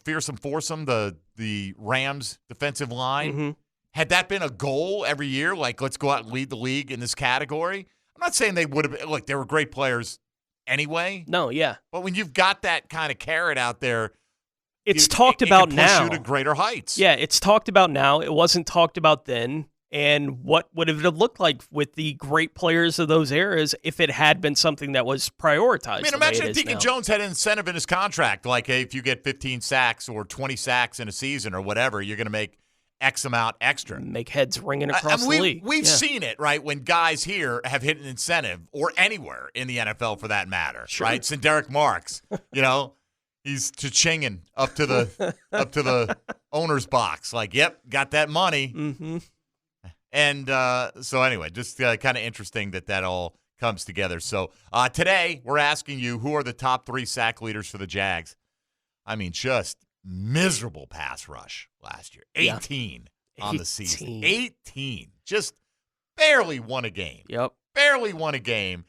fearsome foursome, the Rams defensive line, had that been a goal every year, like let's go out and lead the league in this category. I'm not saying they would have been. Look, they were great players anyway. No, yeah. But when you've got that kind of carrot out there, it's talked about push now. You to greater heights. Yeah, it's talked about now. It wasn't talked about then. And what would it have looked like with the great players of those eras if it had been something that was prioritized? I mean, imagine if Deacon Jones had an incentive in his contract, like, hey, if you get 15 sacks or 20 sacks in a season or whatever, you're going to make X amount extra. Make heads ringing across the league. We've seen it, right, when guys here have hit an incentive, or anywhere in the NFL for that matter, right? So Derek Marks, he's cha-chinging up to the owner's box, like, yep, got that money. Mm-hmm. And so anyway, just kind of interesting that all comes together. So today we're asking you, who are the top 3 sack leaders for the Jags? I mean, just miserable pass rush last year. 18 on the season. 18. Just barely won a game. Yep. Barely won a game.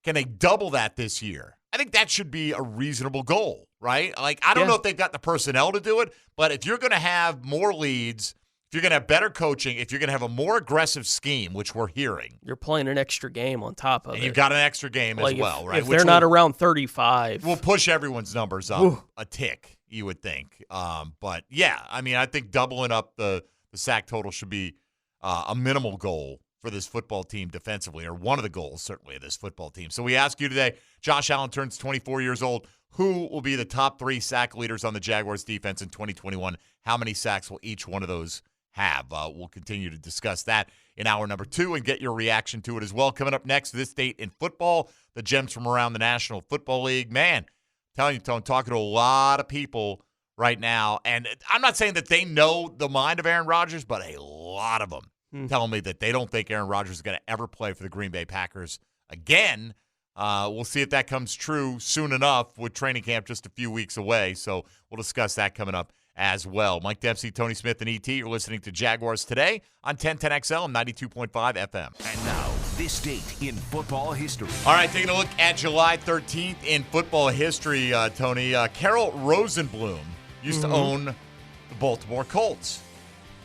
Can they double that this year? I think that should be a reasonable goal, right? Like, I don't know if they've got the personnel to do it, but if you're going to have more leads, if you're going to have better coaching, if you're going to have a more aggressive scheme, which we're hearing. You're playing an extra game on top of it. And you've got an extra game as well, right? If they're not around 35. We'll push everyone's numbers up a tick, you would think. But, yeah, I mean, I think doubling up the sack total should be a minimal goal for this football team defensively, or one of the goals, certainly, of this football team. So we ask you today, Josh Allen turns 24 years old. Who will be the top 3 sack leaders on the Jaguars defense in 2021? How many sacks will each one of those have? We'll continue to discuss that in hour number 2 and get your reaction to it as well. Coming up next, this date in football, the gems from around the National Football League. Man, I'm telling you, Tone, talking to a lot of people right now, and I'm not saying that they know the mind of Aaron Rodgers, but a lot of them telling me that they don't think Aaron Rodgers is going to ever play for the Green Bay Packers again. We'll see if that comes true soon enough with training camp just a few weeks away. So we'll discuss that coming up as well. Mike Dempsey, Tony Smith, and E.T. You're listening to Jaguars Today on 1010XL and 92.5 FM. And now, this date in football history. All right, taking a look at July 13th in football history, Tony. Carol Rosenblum used to own the Baltimore Colts.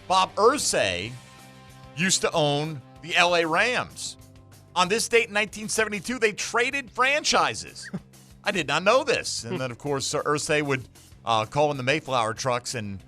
Bob Irsay used to own the L.A. Rams. On this date in 1972, they traded franchises. I did not know this. And then, of course, Irsay would call in the Mayflower trucks and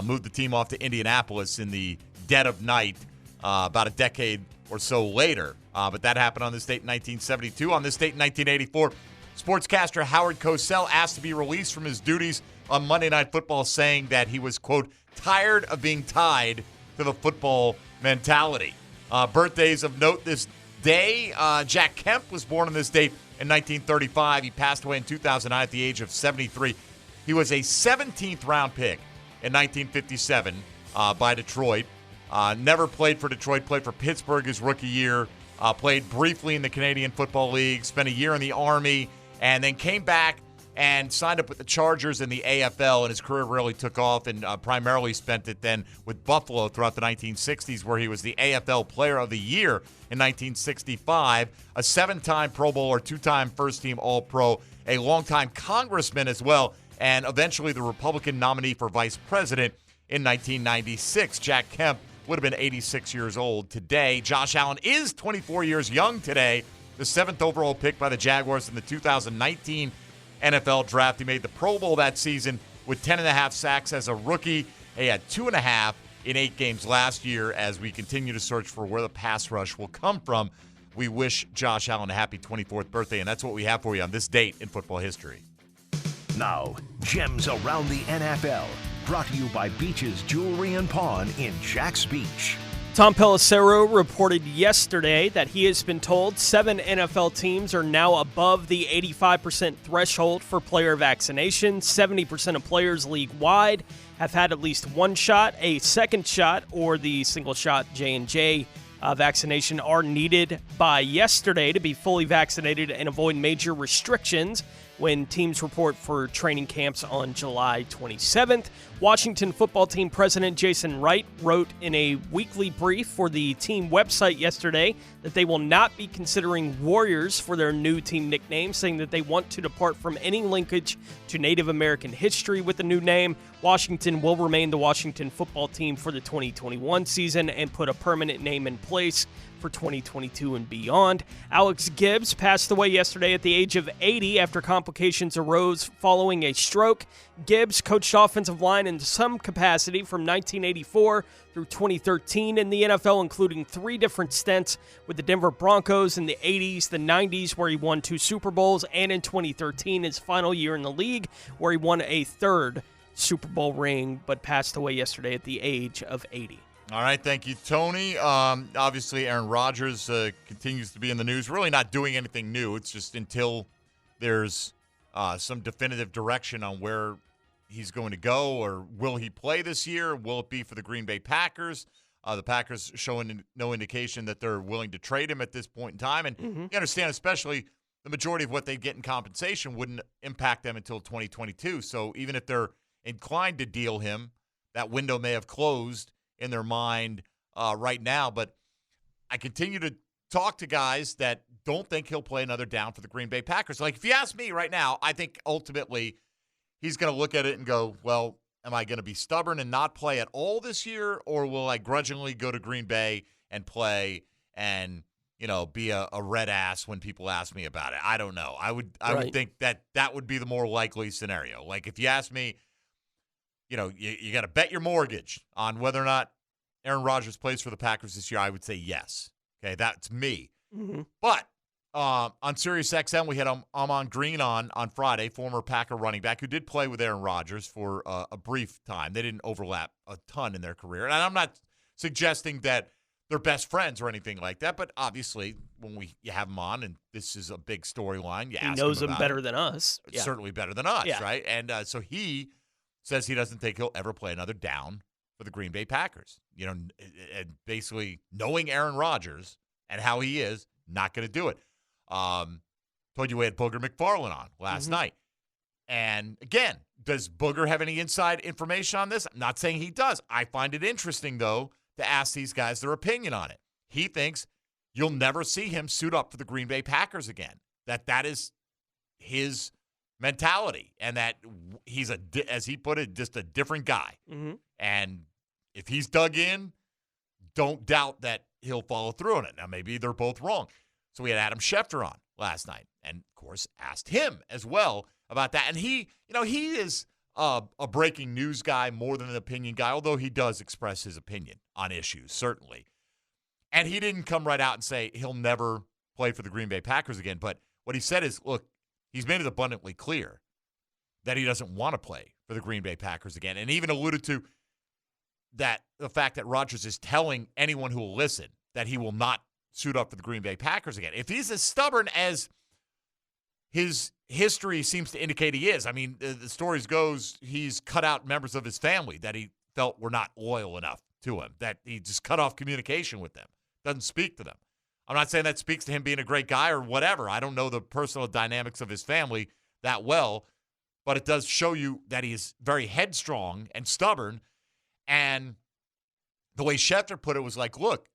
move the team off to Indianapolis in the dead of night about a decade or so later. But that happened on this date in 1972. On this date in 1984, sportscaster Howard Cosell asked to be released from his duties on Monday Night Football, saying that he was, quote, tired of being tied to the football mentality. Birthdays of note this day. Jack Kemp was born on this date in 1935. He passed away in 2009 at the age of 73. He was a 17th round pick in 1957 by Detroit. Never played for Detroit, played for Pittsburgh his rookie year, played briefly in the Canadian Football League, spent a year in the Army, and then came back and signed up with the Chargers in the AFL, and his career really took off, and primarily spent it then with Buffalo throughout the 1960s, where he was the AFL Player of the Year in 1965, a 7-time Pro Bowler, 2-time first-team All-Pro, a longtime congressman as well, and eventually the Republican nominee for vice president in 1996. Jack Kemp would have been 86 years old today. Josh Allen is 24 years young today, the 7th overall pick by the Jaguars in the 2019 NFL draft. He made the Pro Bowl that season with 10.5 sacks as a rookie. He had 2.5 in 8 games last year. As we continue to search for where the pass rush will come from, we wish Josh Allen a happy 24th birthday, and that's what we have for you on this date in football history. Now, gems around the NFL, brought to you by Beach's Jewelry and Pawn in Jack's Beach. Tom Pelissero reported yesterday that he has been told 7 NFL teams are now above the 85% threshold for player vaccination. 70% of players league-wide have had at least one shot. A second shot or the single-shot J&J vaccination are needed by yesterday to be fully vaccinated and avoid major restrictions when teams report for training camps on July 27th. Washington football team president Jason Wright wrote in a weekly brief for the team website yesterday that they will not be considering Warriors for their new team nickname, saying that they want to depart from any linkage to Native American history with the new name. Washington will remain the Washington football team for the 2021 season and put a permanent name in place for 2022 and beyond. Alex Gibbs passed away yesterday at the age of 80 after complications arose following a stroke. Gibbs coached offensive line in some capacity from 1984 through 2013 in the NFL, including 3 different stints with the Denver Broncos in the 80s, the 90s, where he won 2 Super Bowls, and in 2013, his final year in the league, where he won a 3rd Super Bowl ring, but passed away yesterday at the age of 80. All right, thank you, Tony. Obviously, Aaron Rodgers continues to be in the news. Really not doing anything new. It's just until there's some definitive direction on where he's going to go, or will he play this year? Will it be for the Green Bay Packers? The Packers showing no indication that they're willing to trade him at this point in time. And you understand, especially the majority of what they get in compensation wouldn't impact them until 2022. So even if they're inclined to deal him, that window may have closed in their mind right now. But I continue to talk to guys that don't think he'll play another down for the Green Bay Packers. Like, if you ask me right now, I think ultimately he's going to look at it and go, well, am I going to be stubborn and not play at all this year, or will I grudgingly go to Green Bay and play and, be a red ass when people ask me about it? I don't know. I would think that would be the more likely scenario. Like, if you ask me, you got to bet your mortgage on whether or not Aaron Rodgers plays for the Packers this year, I would say yes. Okay, that's me. But on Sirius XM, we had Amon Green on Friday, former Packer running back who did play with Aaron Rodgers for a brief time. They didn't overlap a ton in their career. And I'm not suggesting that they're best friends or anything like that, but obviously when you have him on and this is a big storyline, he knows him better than us. It's certainly better than us, right? And so he says he doesn't think he'll ever play another down for the Green Bay Packers. And basically knowing Aaron Rodgers and how he is, not going to do it. Told you we had Booger McFarland on last night. And again, does Booger have any inside information on this? I'm not saying he does. I find it interesting, though, to ask these guys their opinion on it. He thinks you'll never see him suit up for the Green Bay Packers again. That is his mentality, and that he's, as he put it, just a different guy. And if he's dug in, don't doubt that he'll follow through on it. Now, maybe they're both wrong. So we had Adam Schefter on last night and, of course, asked him as well about that. And he is a breaking news guy more than an opinion guy, although he does express his opinion on issues, certainly. And he didn't come right out and say he'll never play for the Green Bay Packers again. But what he said is, look, he's made it abundantly clear that he doesn't want to play for the Green Bay Packers again, and even alluded to that the fact that Rodgers is telling anyone who will listen that he will not suit up for the Green Bay Packers again. If he's as stubborn as his history seems to indicate he is, I mean, the stories goes he's cut out members of his family that he felt were not loyal enough to him, that he just cut off communication with them, doesn't speak to them. I'm not saying that speaks to him being a great guy or whatever. I don't know the personal dynamics of his family that well, but it does show you that he is very headstrong and stubborn. And the way Schefter put it was like, look,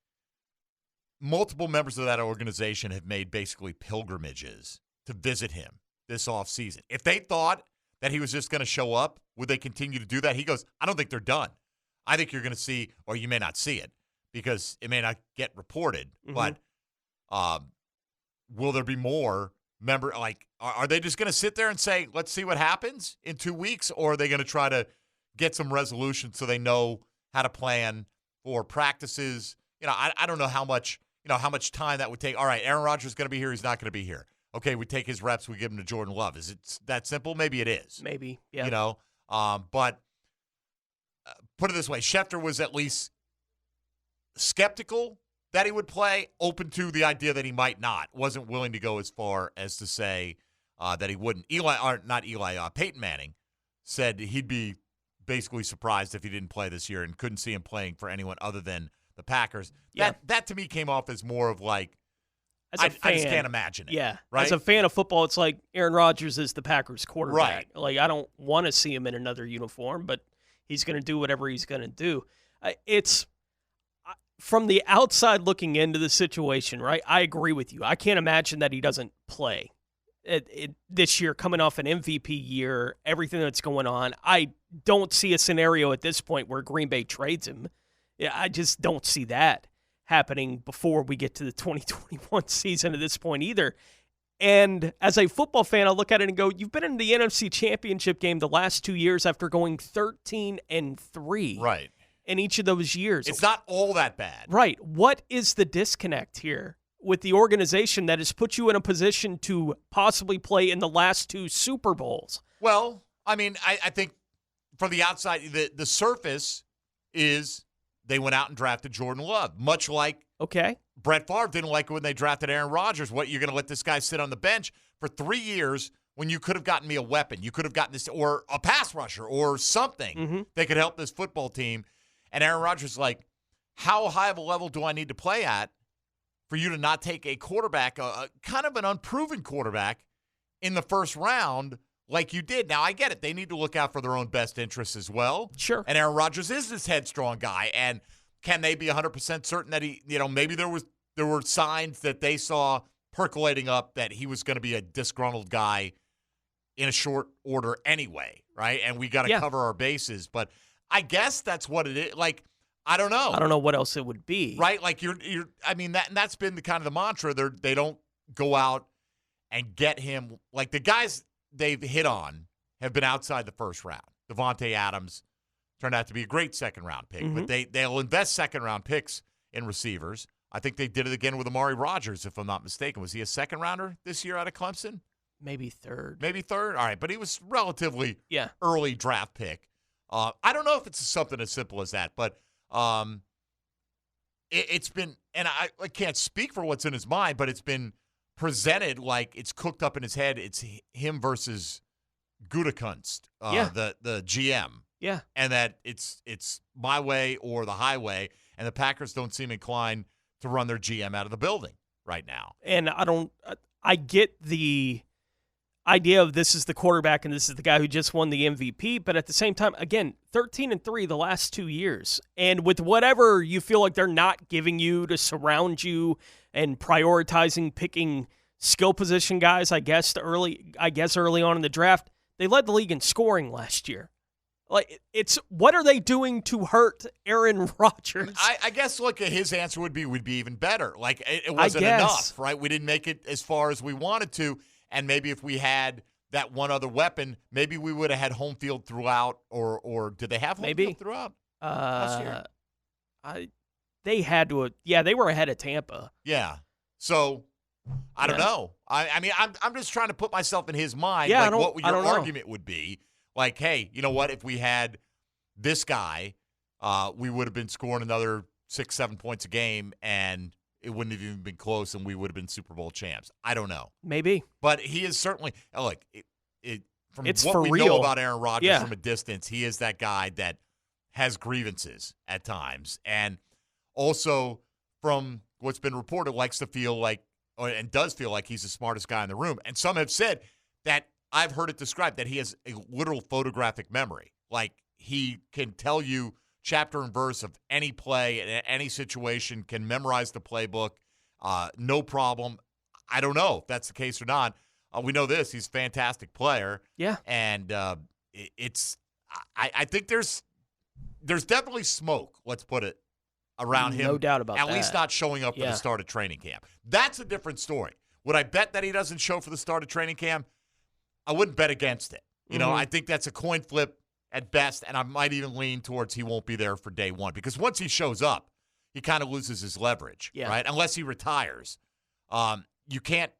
multiple members of that organization have made basically pilgrimages to visit him this offseason. If they thought that he was just going to show up, would they continue to do that? He goes, I don't think they're done. I think you're going to see, or you may not see it because it may not get reported, but will there be more are they just going to sit there and say, let's see what happens in 2 weeks, or are they going to try to get some resolution so they know how to plan for practices? I don't know how much time that would take. All right, Aaron Rodgers is going to be here. He's not going to be here. Okay, we take his reps. We give him to Jordan Love. Is it that simple? Maybe it is. Maybe, yeah. But put it this way, Schefter was at least skeptical that he would play, open to the idea that he might not. Wasn't willing to go as far as to say that he wouldn't. Peyton Manning said he'd be basically surprised if he didn't play this year and couldn't see him playing for anyone other than the Packers. Yeah. That to me came off as more of like, I just can't imagine it. Yeah. Right? As a fan of football, it's like Aaron Rodgers is the Packers quarterback. Right. Like, I don't want to see him in another uniform, but he's going to do whatever he's going to do. It's from the outside looking into the situation, right? I agree with you. I can't imagine that he doesn't play this year, coming off an MVP year, everything that's going on. I don't see a scenario at this point where Green Bay trades him. Yeah, I just don't see that happening before we get to the 2021 season at this point either. And as a football fan, I look at it and go, you've been in the NFC Championship game the last 2 years after going 13-3. Right. In each of those years. It's not all that bad. Right. What is the disconnect here with the organization that has put you in a position to possibly play in the last 2 Super Bowls? Well, I mean, I think from the outside, the surface is they went out and drafted Jordan Love, much like Brett Favre didn't like it when they drafted Aaron Rodgers. What, you're going to let this guy sit on the bench for 3 years when you could have gotten me a weapon? You could have gotten this, or a pass rusher, or something that could help this football team. And Aaron Rodgers is like, how high of a level do I need to play at for you to not take a quarterback, a kind of an unproven quarterback, in the first round like you did? Now, I get it. They need to look out for their own best interests as well. Sure. And Aaron Rodgers is this headstrong guy. And can they be 100% certain that he, maybe there were signs that they saw percolating up that he was going to be a disgruntled guy in a short order anyway, right? And we got to cover our bases. But I guess that's what it is. Like, I don't know. I don't know what else it would be. Right? Like I mean, that's been the kind of the mantra. They don't go out and get him. Like, the guys they've hit on have been outside the first round. Devontae Adams turned out to be a great second-round pick. But they'll invest second-round picks in receivers. I think they did it again with Amari Rodgers, if I'm not mistaken. Was he a second-rounder this year out of Clemson? Maybe third. All right, but he was relatively early draft pick. I don't know if it's something as simple as that, but it's been, and I can't speak for what's in his mind, but it's been presented like it's cooked up in his head. It's him versus Gutekunst, the GM. Yeah. And that it's my way or the highway, and the Packers don't seem inclined to run their GM out of the building right now. And I get the idea of this is the quarterback and this is the guy who just won the MVP, but at the same time, again, 13-3 the last 2 years. And with whatever you feel like they're not giving you to surround you and prioritizing picking skill position guys, I guess early on in the draft, they led the league in scoring last year. Like, it's what are they doing to hurt Aaron Rodgers? I guess, look, his answer would be even better. Like, it wasn't enough, right? We didn't make it as far as we wanted to. And maybe if we had that one other weapon, maybe we would have had home field throughout, or did they have home field throughout last year? They had to. They were ahead of Tampa. Yeah. So I don't know. I mean, I'm just trying to put myself in his mind. Yeah, like, what your argument would be. Like, hey, you know what? If we had this guy, we would have been scoring another 6-7 points a game, and it wouldn't have even been close, and we would have been Super Bowl champs. I don't know. Maybe. But he is certainly – look, from it's what for we real. know about Aaron Rodgers from a distance, he is that guy that has grievances at times. And also from what's been reported, likes to feel like – and does feel like he's the smartest guy in the room. And some have said that – I've heard it described that he has a literal photographic memory. Like, he can tell you chapter and verse of any play in any situation, can memorize the playbook, no problem. I don't know if that's the case or not. We know this. He's a fantastic player. Yeah. And I think there's definitely smoke, let's put it, around him. No doubt about that. At least not showing up for the start of training camp. That's a different story. Would I bet that he doesn't show for the start of training camp? I wouldn't bet against it. You know, I think that's a coin flip at best, and I might even lean towards he won't be there for day one. Because once he shows up, he kind of loses his leverage, right? Unless he retires. You can't,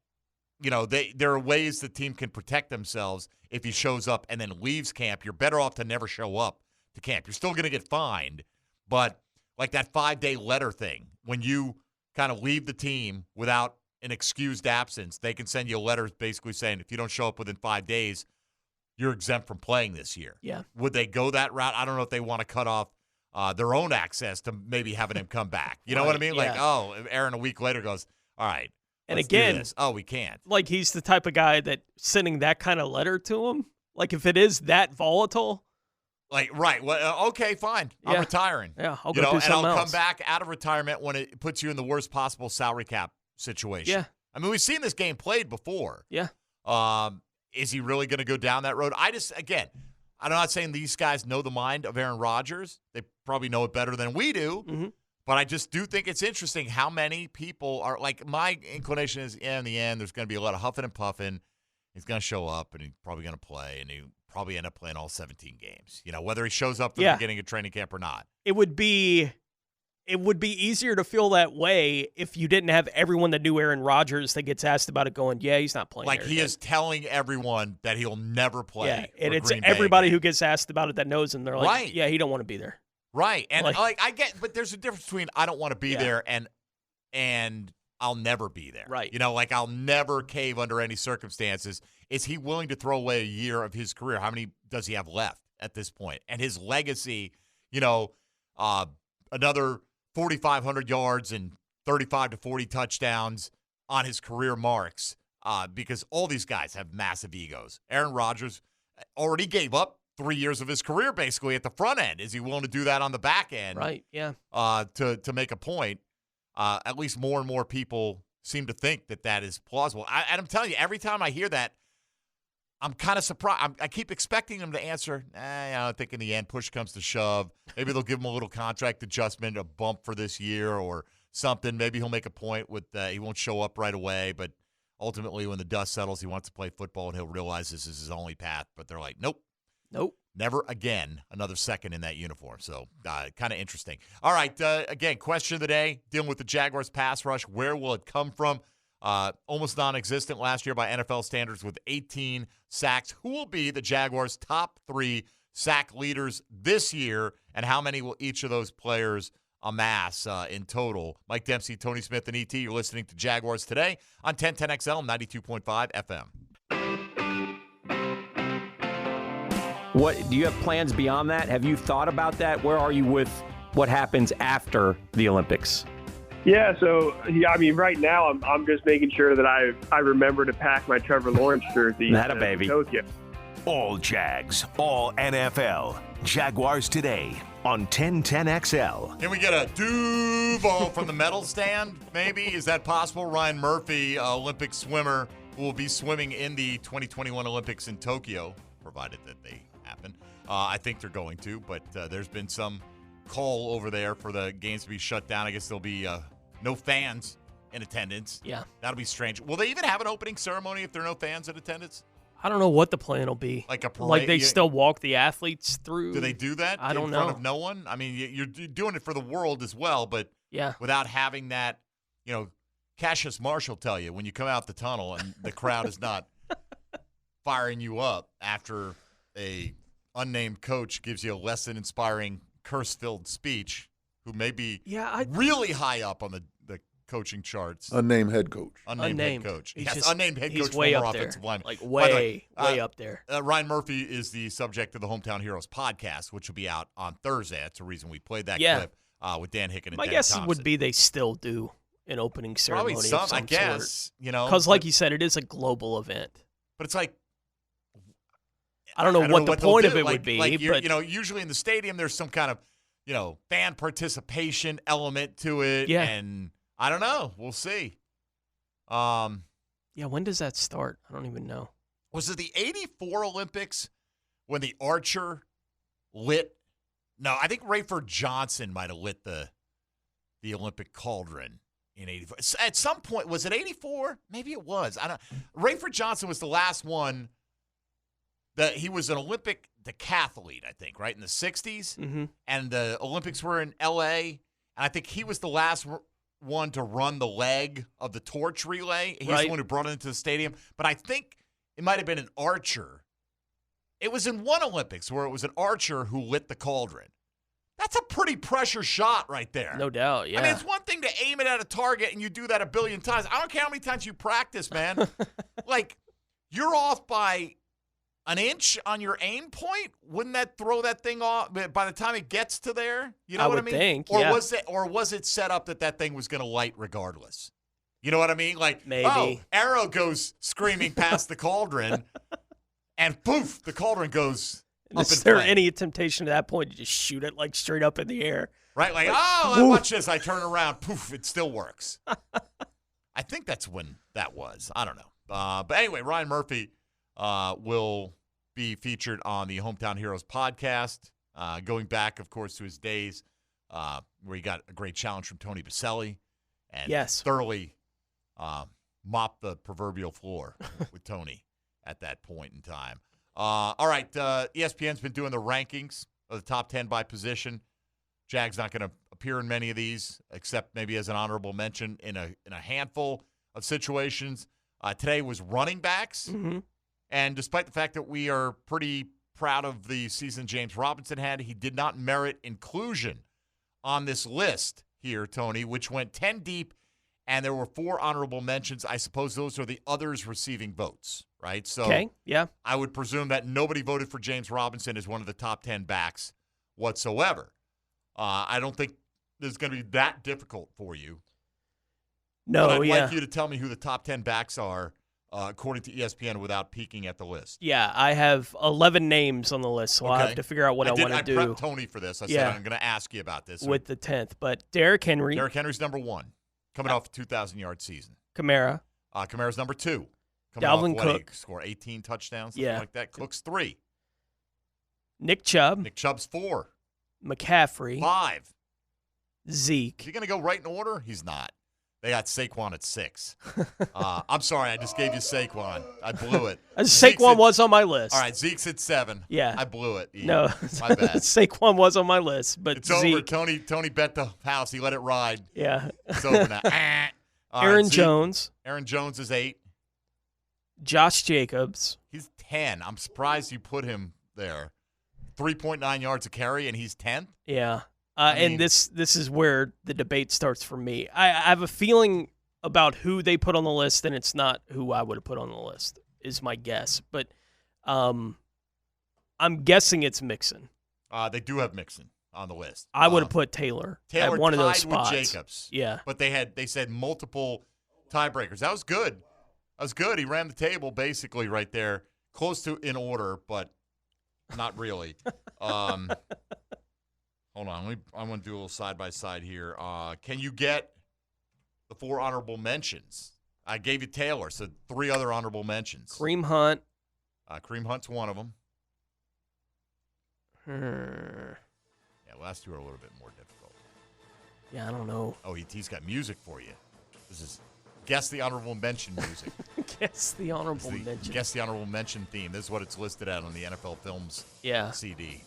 there are ways the team can protect themselves if he shows up and then leaves camp. You're better off to never show up to camp. You're still going to get fined, but like that 5-day letter thing, when you kind of leave the team without an excused absence, they can send you a letter basically saying if you don't show up within 5 days, you're exempt from playing this year. Yeah. Would they go that route? I don't know if they want to cut off their own access to maybe having him come back. You know what I mean? Yeah. Like, Aaron a week later goes, all right, and let's again, do this. Oh, we can't. Like, he's the type of guy that sending that kind of letter to him, like if it is that volatile. Like, right. Well, okay, fine. I'm retiring. Yeah, I'll go do something and I'll else. come back out of retirement when it puts you in the worst possible salary cap situation. Yeah. I mean, we've seen this game played before. Yeah. Is he really going to go down that road? I'm not saying these guys know the mind of Aaron Rodgers. They probably know it better than we do. But I just do think it's interesting how many people are like, my inclination is in the end, there's going to be a lot of huffing and puffing. He's going to show up and he's probably going to play, and he'll probably end up playing all 17 games. Whether he shows up for the beginning of training camp or not. It would be easier to feel that way if you didn't have everyone that knew Aaron Rodgers that gets asked about it going, yeah, he's not playing. Like he is telling everyone that he'll never play. Yeah, and it's everybody who gets asked about it that knows him. They're like, yeah, he don't want to be there. Right. And I get, but there's a difference between I don't want to be there and I'll never be there. Right. I'll never cave under any circumstances. Is he willing to throw away a year of his career? How many does he have left at this point? And his legacy, another 4,500 yards and 35 to 40 touchdowns on his career marks, because all these guys have massive egos. Aaron Rodgers already gave up 3 years of his career basically at the front end. Is he willing to do that on the back end? Right, yeah. To make a point. At least more and more people seem to think that is plausible. And I'm telling you, every time I hear that, I'm kind of surprised. I keep expecting him to answer, I think in the end, push comes to shove. Maybe they'll give him a little contract adjustment, a bump for this year or something. Maybe he'll make a point with he won't show up right away, but ultimately when the dust settles, he wants to play football and he'll realize this is his only path. But they're like, nope. Never again another second in that uniform. So kind of interesting. All right, again, question of the day, dealing with the Jaguars pass rush. Where will it come from? Almost non-existent last year by NFL standards with 18 sacks. Who will be the Jaguars' top 3 sack leaders this year, and how many will each of those players amass in total? Mike Dempsey, Tony Smith, and E.T. You're listening to Jaguars Today on 1010XL 92.5 FM. What do you have plans beyond that? Have you thought about that? Where are you with what happens after the Olympics? Yeah, so right now I'm just making sure that I remember to pack my Trevor Lawrence jersey. That a baby. Tokyo. All Jags, all NFL. Jaguars Today on 1010XL. Can we get a Duval from the medal stand, maybe? Is that possible? Ryan Murphy, Olympic swimmer, who will be swimming in the 2021 Olympics in Tokyo, provided that they happen. I think they're going to, but there's been some call over there for the games to be shut down. I guess there'll be no fans in attendance. Yeah. That'll be strange. Will they even have an opening ceremony if there are no fans in attendance? I don't know what the plan will be. Like a parade? Like they still walk the athletes through? Do they do that I don't in know. front of no one? I mean, you're doing it for the world as well, but without having that, Cassius Marshall tell you when you come out the tunnel and the crowd is not firing you up after a unnamed coach gives you a less than inspiring, curse-filled speech, who may be really high up on the coaching charts. Unnamed head coach. Unnamed head coach. Yes, unnamed head coach, way former up there. offensive lineman. Like way up there. Ryan Murphy is the subject of the Hometown Heroes podcast, which will be out on Thursday. That's the reason we played that clip with Dan Hicken and My Dan guess Thompson. would be they still do an opening ceremony Probably of some I guess. sort. Because like you said, it is a global event. But it's like, I don't know what the point of it would be. Like but usually in the stadium, there's some kind of, fan participation element to it. Yeah. And I don't know. We'll see. when does that start? I don't even know. Was it the 84 Olympics when the archer lit? No, I think Rayford Johnson might have lit the Olympic cauldron in 84. At some point, was it 84? Maybe it was. I don't. Rayford Johnson was the last one. He was an Olympic decathlete, I think, right, in the 60s. Mm-hmm. And the Olympics were in L.A., and I think he was the last one to run the leg of the torch relay. He's the one who brought it into the stadium. But I think it might have been an archer. It was in one Olympics where it was an archer who lit the cauldron. That's a pretty pressure shot right there. No doubt, yeah. I mean, it's one thing to aim it at a target and you do that a billion times. I don't care how many times you practice, man. Like, you're off by an inch on your aim point. Wouldn't that throw that thing off by the time it gets to there? You know what I mean? Think, or yeah. was it set up that thing was going to light regardless? You know what I mean? Like, maybe. Arrow goes screaming past the cauldron, and poof, the cauldron goes up in Is there flame. any temptation at that point to just shoot it like straight up in the air? Right? Like, watch this. I turn around, poof, it still works. I think that's when that was. I don't know. But anyway, Ryan Murphy will be featured on the Hometown Heroes podcast, going back, of course, to his days where he got a great challenge from Tony Baselli and thoroughly mopped the proverbial floor with Tony at that point in time. All right, ESPN's been doing the rankings of the top 10 by position. Jag's not going to appear in many of these, except maybe as an honorable mention in a handful of situations. Today was running backs, and despite the fact that we are pretty proud of the season James Robinson had, he did not merit inclusion on this list here, Tony, which went 10 deep, and there were 4 honorable mentions. I suppose those are the others receiving votes, right? So I would presume that nobody voted for James Robinson as one of the top 10 backs whatsoever. I don't think this is going to be that difficult for you. No, but I'd like you to tell me who the top 10 backs are according to ESPN without peeking at the list. Yeah, I have 11 names on the list, so I'll have to figure out what I want to do. I prepped Tony for this. I said I'm going to ask you about this. With the 10th, but Derrick Henry. Derrick Henry's number 1, coming off a 2,000-yard season. Kamara. Kamara's number 2. Dalvin Cook. Score 18 touchdowns, something like that. Cook's 3. Nick Chubb. Nick Chubb's 4. McCaffrey. 5. Zeke. Is he going to go right in order? He's not. They got Saquon at 6. I'm sorry, I just gave you Saquon. I blew it. Saquon was on my list. All right, Zeke's at 7. Yeah. I blew it. No, my bad. Saquon was on my list, but it's over. Tony bet the house. He let it ride. Yeah. It's over now. Aaron Jones. Aaron Jones is 8. Josh Jacobs. He's 10. I'm surprised you put him there. 3.9 yards a carry, and he's 10th? Yeah. And this is where the debate starts for me. I have a feeling about who they put on the list, and it's not who I would have put on the list, is my guess. But I'm guessing it's Mixon. They do have Mixon on the list. I would have put Taylor at one of those spots. With Jacobs. Yeah. But they said multiple tiebreakers. That was good. That was good. He ran the table basically right there, close to in order, but not really. Hold on. I'm going to do a little side-by-side here. Can you get the 4 honorable mentions? I gave you Taylor, so 3 other honorable mentions. Kareem Hunt. Kareem Hunt's one of them. Yeah, last 2 are a little bit more difficult. Yeah, I don't know. Oh, he's got music for you. This is guess the honorable mention music. Guess the honorable mention. Guess the honorable mention theme. This is what it's listed at on the NFL Films CD.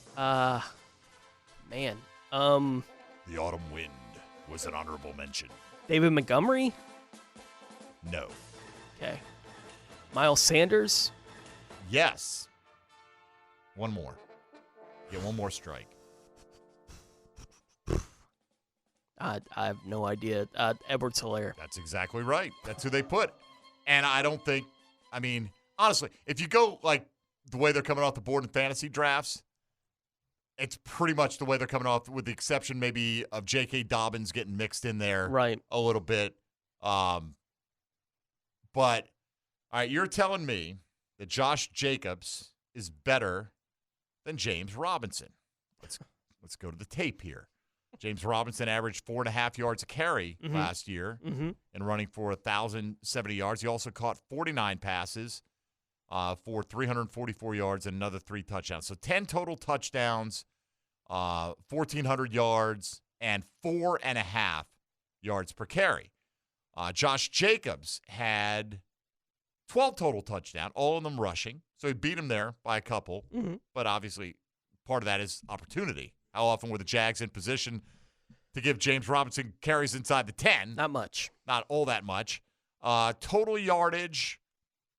Man. The Autumn Wind was an honorable mention. David Montgomery? No. Okay. Miles Sanders? Yes. One more. Get one more strike. I have no idea. Edwards-Helaire. That's exactly right. That's who they put. And I don't think, honestly, if you go like the way they're coming off the board in fantasy drafts, it's pretty much the way they're coming off, with the exception maybe of J.K. Dobbins getting mixed in there a little bit. But, all right, you're telling me that Josh Jacobs is better than James Robinson. Let's go to the tape here. James Robinson averaged 4.5 yards a carry last year and running for 1,070 yards. He also caught 49 passes for 344 yards and another 3 touchdowns. So 10 total touchdowns, 1,400 yards, and 4.5 yards per carry. Josh Jacobs had 12 total touchdowns, all of them rushing. So he beat him there by a couple. But obviously part of that is opportunity. How often were the Jags in position to give James Robinson carries inside the 10? Not much. Not all that much. Total yardage,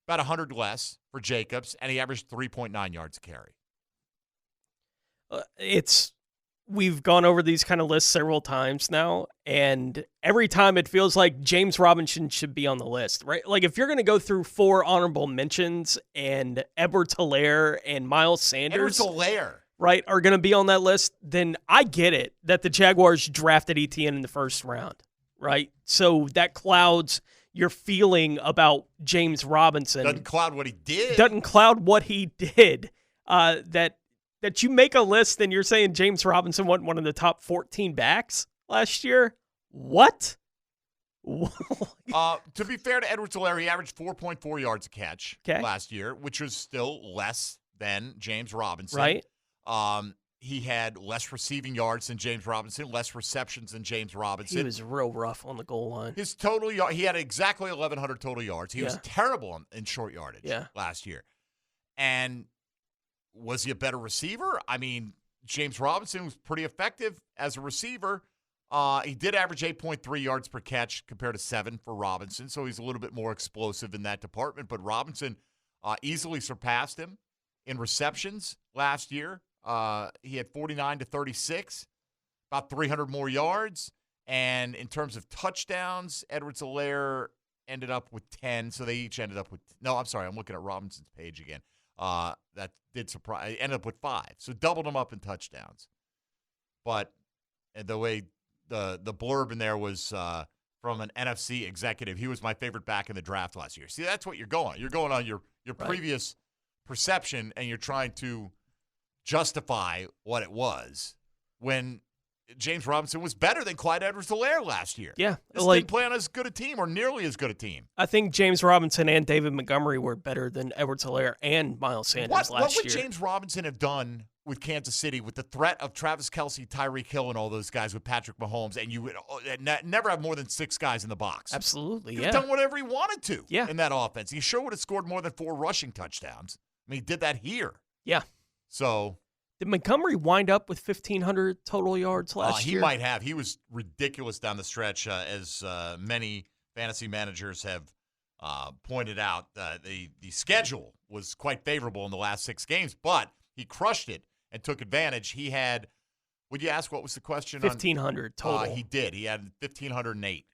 about 100 less for Jacobs, and he averaged 3.9 yards a carry. We've gone over these kind of lists several times now, and every time it feels like James Robinson should be on the list, right? Like if you're going to go through 4 honorable mentions and Edwards-Helaire and Miles Sanders, right, are going to be on that list, then I get it that the Jaguars drafted Etienne in the first round, right? So that clouds your feeling about James Robinson. Doesn't cloud what he did. Doesn't cloud what he did. That you make a list and you're saying James Robinson wasn't one of the top 14 backs last year? What? To be fair to Edwards-Helaire, he averaged 4.4 yards a catch last year, which was still less than James Robinson. Right. he had less receiving yards than James Robinson, less receptions than James Robinson. He was real rough on the goal line. His total yard, he had exactly 1,100 total yards. He was terrible in short yardage last year. And was he a better receiver? I mean, James Robinson was pretty effective as a receiver. He did average 8.3 yards per catch compared to 7 for Robinson, so he's a little bit more explosive in that department. But Robinson easily surpassed him in receptions last year. He had 49 to 36, about 300 more yards. And in terms of touchdowns, Edwards-Helaire ended up with 10, so they each ended up with – no, I'm sorry, I'm looking at Robinson's page again. That did surprise – ended up with 5, so doubled them up in touchdowns. But the way the blurb in there was from an NFC executive, he was my favorite back in the draft last year. See, that's what you're going. You're going on your previous perception, and you're trying to justify what it was when James Robinson was better than Clyde Edwards-Helaire last year. Yeah. This didn't play on as good a team or nearly as good a team. I think James Robinson and David Montgomery were better than Edwards-Helaire and Miles Sanders last year. What would James Robinson have done with Kansas City with the threat of Travis Kelce, Tyreek Hill, and all those guys with Patrick Mahomes, and you would never have more than 6 guys in the box? Absolutely, He could have done whatever he wanted to in that offense. He sure would have scored more than 4 rushing touchdowns. I mean, he did that here. Yeah. So did Montgomery wind up with 1,500 total yards last year? He might have. He was ridiculous down the stretch, as many fantasy managers have pointed out. The schedule was quite favorable in the last 6 games, but he crushed it and took advantage. He had, would you ask what was the question? 1,500 total. He did. He had 1,508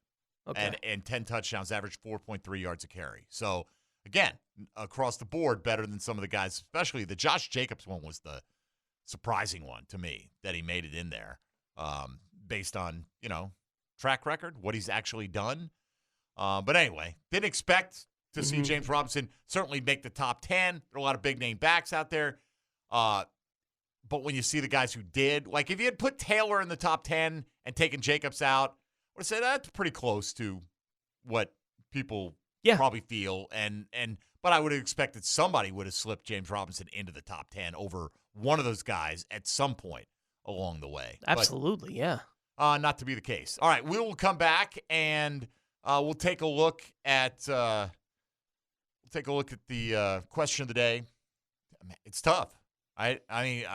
and 10 touchdowns, averaged 4.3 yards a carry. So, again, across the board, better than some of the guys, especially the Josh Jacobs one was the surprising one to me that he made it in there based on, track record, what he's actually done. But anyway, didn't expect to see James Robinson certainly make the top 10. There are a lot of big-name backs out there. But when you see the guys who did, like if you had put Taylor in the top 10 and taken Jacobs out, I would have said that's pretty close to what people probably feel. But I would have expected somebody would have slipped James Robinson into the top 10 over one of those guys at some point along the way. Absolutely, Not to be the case. All right, we will come back and we'll take a look at the question of the day. It's tough. I mean,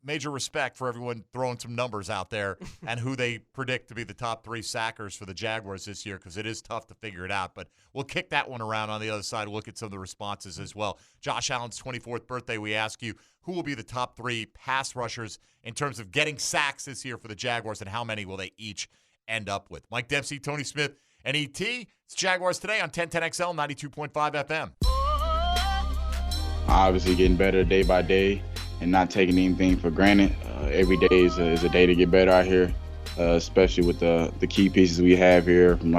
major respect for everyone throwing some numbers out there and who they predict to be the top 3 sackers for the Jaguars this year, because it is tough to figure it out. But we'll kick that one around on the other side, look at some of the responses as well. Josh Allen's 24th birthday, we ask you, who will be the top 3 pass rushers in terms of getting sacks this year for the Jaguars, and how many will they each end up with? Mike Dempsey, Tony Smith, and E.T. It's Jaguars Today on 1010XL 92.5 FM. Obviously getting better day by day and not taking anything for granted. Every day is a day to get better out here, especially with the key pieces we have here, from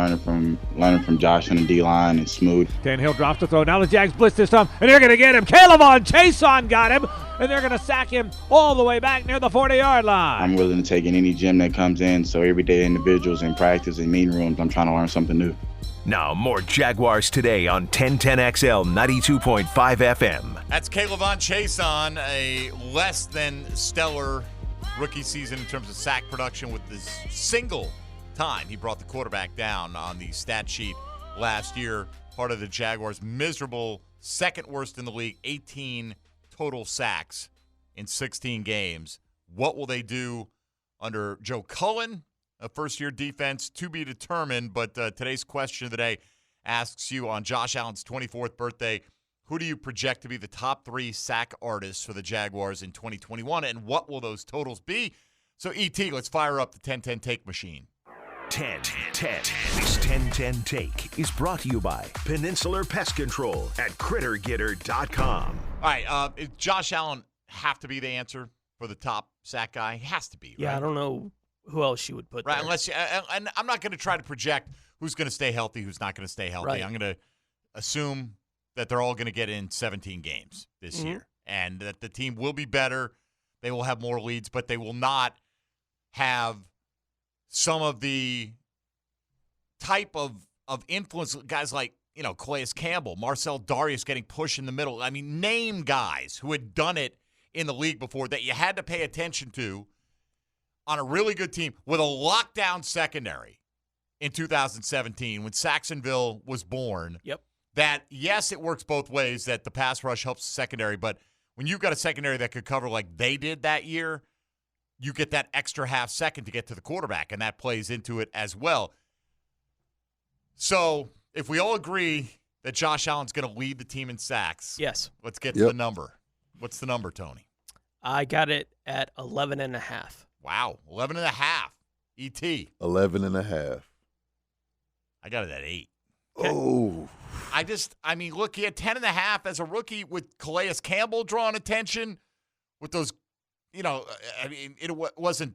learning from Josh on the D-line and Smooth. Tannehill drops the throw. Now the Jags blitz this time, and they're going to get him. K'Lavon Chason got him, and they're going to sack him all the way back near the 40-yard line. I'm willing to take in any gym that comes in, so everyday individuals in practice and meeting rooms, I'm trying to learn something new. Now, more Jaguars Today on 1010XL 92.5 FM. That's K'Lavon Chason, a less than stellar rookie season in terms of sack production, with this single time he brought the quarterback down on the stat sheet last year. Part of the Jaguars' miserable second worst in the league, 18 total sacks in 16 games. What will they do under Joe Cullen? A first-year defense to be determined, but today's question of the day asks you, on Josh Allen's 24th birthday, who do you project to be the top 3 sack artists for the Jaguars in 2021, and what will those totals be? So, E.T., let's fire up the 10-10 take machine. 10-10. This 10-10 take is brought to you by Peninsular Pest Control at CritterGetter.com. All right, does Josh Allen have to be the answer for the top sack guy? He has to be, right? Yeah, I don't know who else you would put there. Unless and I'm not going to try to project who's going to stay healthy, who's not going to stay healthy. Right. I'm going to assume that they're all going to get in 17 games this year, and that the team will be better. They will have more leads, but they will not have some of the type of influence guys like, Calais Campbell, Marcel Darius getting pushed in the middle. I mean, name guys who had done it in the league before that you had to pay attention to on a really good team with a lockdown secondary in 2017 when Saxonville was born. Yep. That, yes, it works both ways, that the pass rush helps the secondary, but when you've got a secondary that could cover like they did that year, you get that extra half second to get to the quarterback, and that plays into it as well. So if we all agree that Josh Allen's going to lead the team in sacks, yes, let's get to the number. What's the number, Tony? I got it at 11.5. Wow, 11.5. ET. 11.5. I got it at 8. Oh. Look, he had 10.5 as a rookie with Calais Campbell drawing attention with those, it wasn't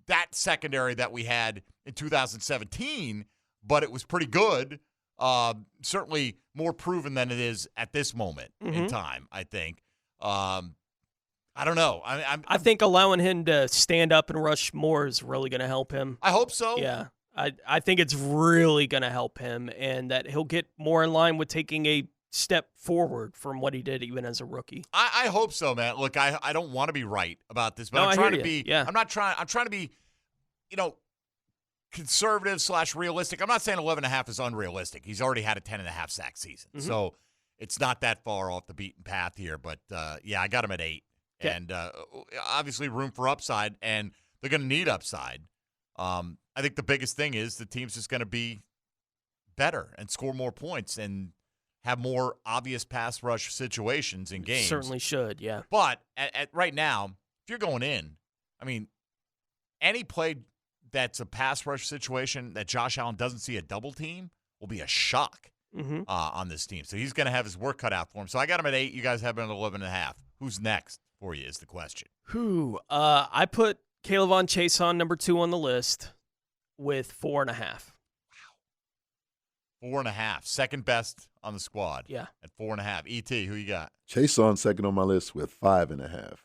that secondary that we had in 2017, but it was pretty good. Certainly more proven than it is at this moment in time, I think. I don't know. I think allowing him to stand up and rush more is really going to help him. I hope so. Yeah. I think it's really going to help him, and that he'll get more in line with taking a step forward from what he did even as a rookie. I hope so, man. Look, I don't want to be right about this, but No, I'm trying to you. be. Yeah. I'm trying to be, conservative / realistic. I'm not saying 11.5 is unrealistic. He's already had a 10.5 sack season, so it's not that far off the beaten path here. But I got him at 8, and obviously room for upside, and they're going to need upside. I think the biggest thing is the team's just going to be better and score more points and have more obvious pass rush situations in games. Certainly should, yeah. But at right now, if you're going in, any play that's a pass rush situation that Josh Allen doesn't see a double team will be a shock on this team. So he's going to have his work cut out for him. So I got him at 8. You guys have him at 11.5. Who's next for you is the question. I put Kayvon Chase on number 2 on the list with 4.5. Wow. 4.5. Second best on the squad. Yeah. At 4.5. ET, who you got? Chase on second on my list with 5.5.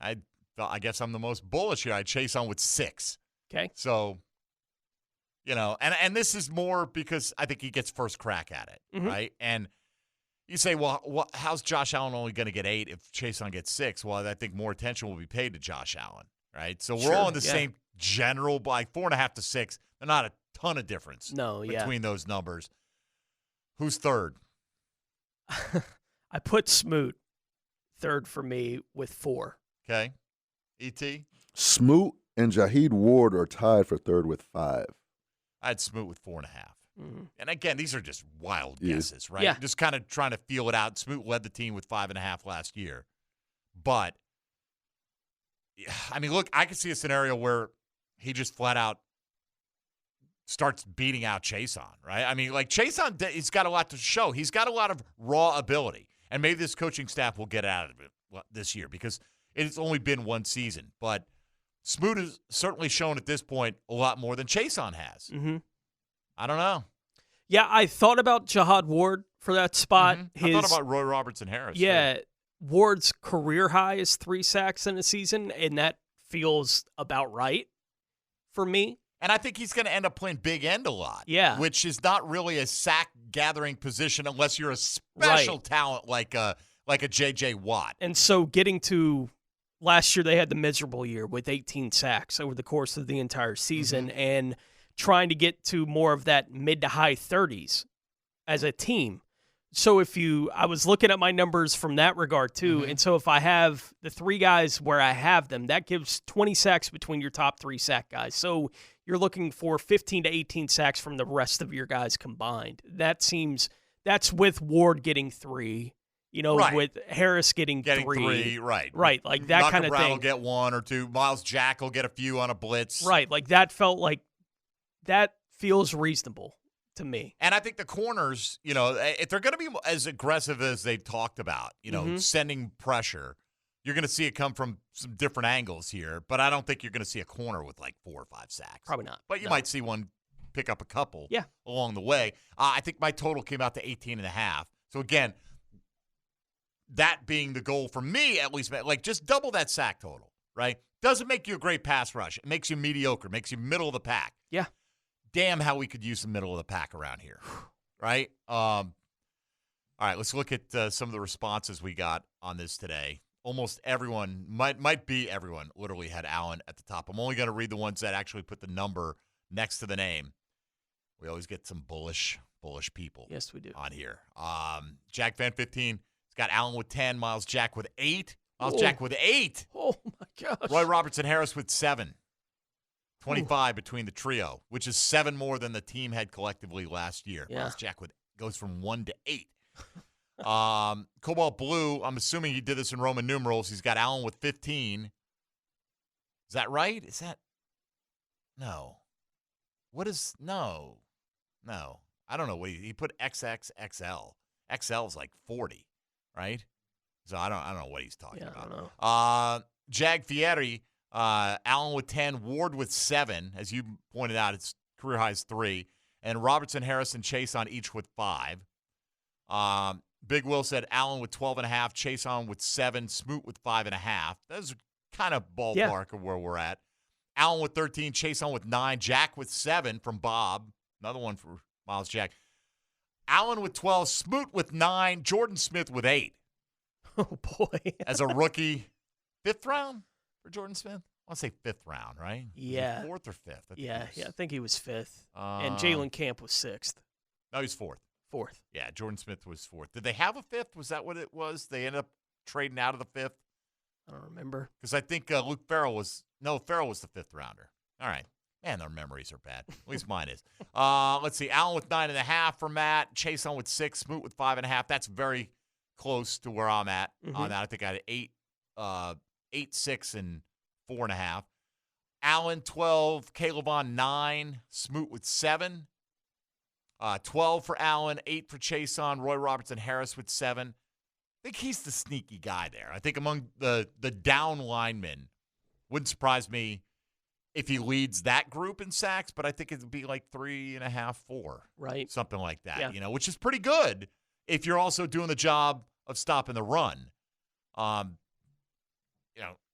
I guess I'm the most bullish here. I had Chase on with 6. Okay. So, and this is more because I think he gets first crack at it, right? And you say, well, how's Josh Allen only going to get 8 if Chase on gets 6? Well, I think more attention will be paid to Josh Allen, right? So we're all in the same general, like 4.5 to 6. They're not a ton of difference between those numbers. Who's third? I put Smoot third for me with 4. Okay. E.T.? Smoot and Jaheed Ward are tied for third with 5. I had Smoot with 4.5. And again, these are just wild Yeah. guesses, right? Yeah. Just kind of trying to feel it out. Smoot led the team with 5.5 last year. But, look, I could see a scenario where he just flat out starts beating out Chase on, right? Chase on, he's got a lot to show. He's got a lot of raw ability. And maybe this coaching staff will get out of it this year because it's only been one season. But Smoot has certainly shown at this point a lot more than Chase on has. I don't know. Yeah, I thought about Jahad Ward for that spot. I thought about Roy Robertson Harris. Yeah, Ward's career high is 3 sacks in a season, and that feels about right for me. And I think he's going to end up playing big end a lot. Yeah. Which is not really a sack-gathering position unless you're a special talent like a J.J. Watt. And so getting to last year, they had the miserable year with 18 sacks over the course of the entire season, and trying to get to more of that mid to high 30s as a team. So I was looking at my numbers from that regard too, and so if I have the 3 guys where I have them, that gives 20 sacks between your top 3 sack guys. So you're looking for 15 to 18 sacks from the rest of your guys combined. That's with Ward getting 3, with Harris getting 3. Right, like that kind of Brown thing. will get 1 or 2. Miles Jack will get a few on a blitz. Right, like that felt like that feels reasonable to me. And I think the corners, if they're going to be as aggressive as they've talked about, sending pressure, you're going to see it come from some different angles here. But I don't think you're going to see a corner with like 4 or 5 sacks. Probably not. But you might see one pick up a couple Yeah. along the way. I think my total came out to 18.5. So, again, that being the goal for me, at least, like just double that sack total, right? Doesn't make you a great pass rush. It makes you mediocre, makes you middle of the pack. Yeah. Damn how we could use the middle of the pack around here, right? All right, let's look at some of the responses we got on this today. almost everyone, might be everyone, literally had Allen at the top. I'm only going to read the ones that actually put the number next to the name. We always get some bullish people. Yes, we do. On here. Jack Fan 15 has got Allen with 10, Miles Jack with 8. Miles Jack with 8. Oh, my gosh. Roy Robertson Harris with 7. 25 between the trio, which is 7 more than the team had collectively last year. Yeah. Miles Jack goes from 1 to 8. Cobalt Blue, I'm assuming he did this in Roman numerals. He's got Allen with 15. Is that right? Is that? No. What is? No. I don't know. He put XXXL. XL is like 40, right? So I don't know what he's talking about. I don't know. Jag Fieri, Allen with 10, Ward with 7. As you pointed out, it's career highs 3. And Robertson, Harris, and Chase on each with 5. Big Will said Allen with 12.5, Chase on with 7, Smoot with 5.5. That's kind of ballpark of where we're at. Allen with 13, Chase on with 9, Jack with 7 from Bob. Another one for Miles Jack. Allen with 12, Smoot with 9, Jordan Smith with 8. Oh, boy. As a rookie, 5th round for Jordan Smith? I want to say 5th round, right? Yeah. 4th or 5th? I think he was 5th. And Jalen Camp was 6th. No, he's 4th. 4th. Yeah, Jordan Smith was 4th. Did they have a 5th? Was that what it was? They ended up trading out of the 5th? I don't remember. Because I think Farrell was the 5th rounder. All right. Man, their memories are bad. At least mine is. Let's see. Allen with 9.5 for Matt. Chase on with 6. Smoot with 5.5. That's very close to where I'm at on that. I think I had 8, 6, and 4.5. Allen 12. Caleb on 9. Smoot with 7. 12 for Allen, 8 for Chase on. Roy Robertson Harris with 7. I think he's the sneaky guy there. I think among the down linemen, wouldn't surprise me if he leads that group in sacks, but I think it would be like 3.5, 4. Right. Something like that, Yeah. which is pretty good if you're also doing the job of stopping the run. I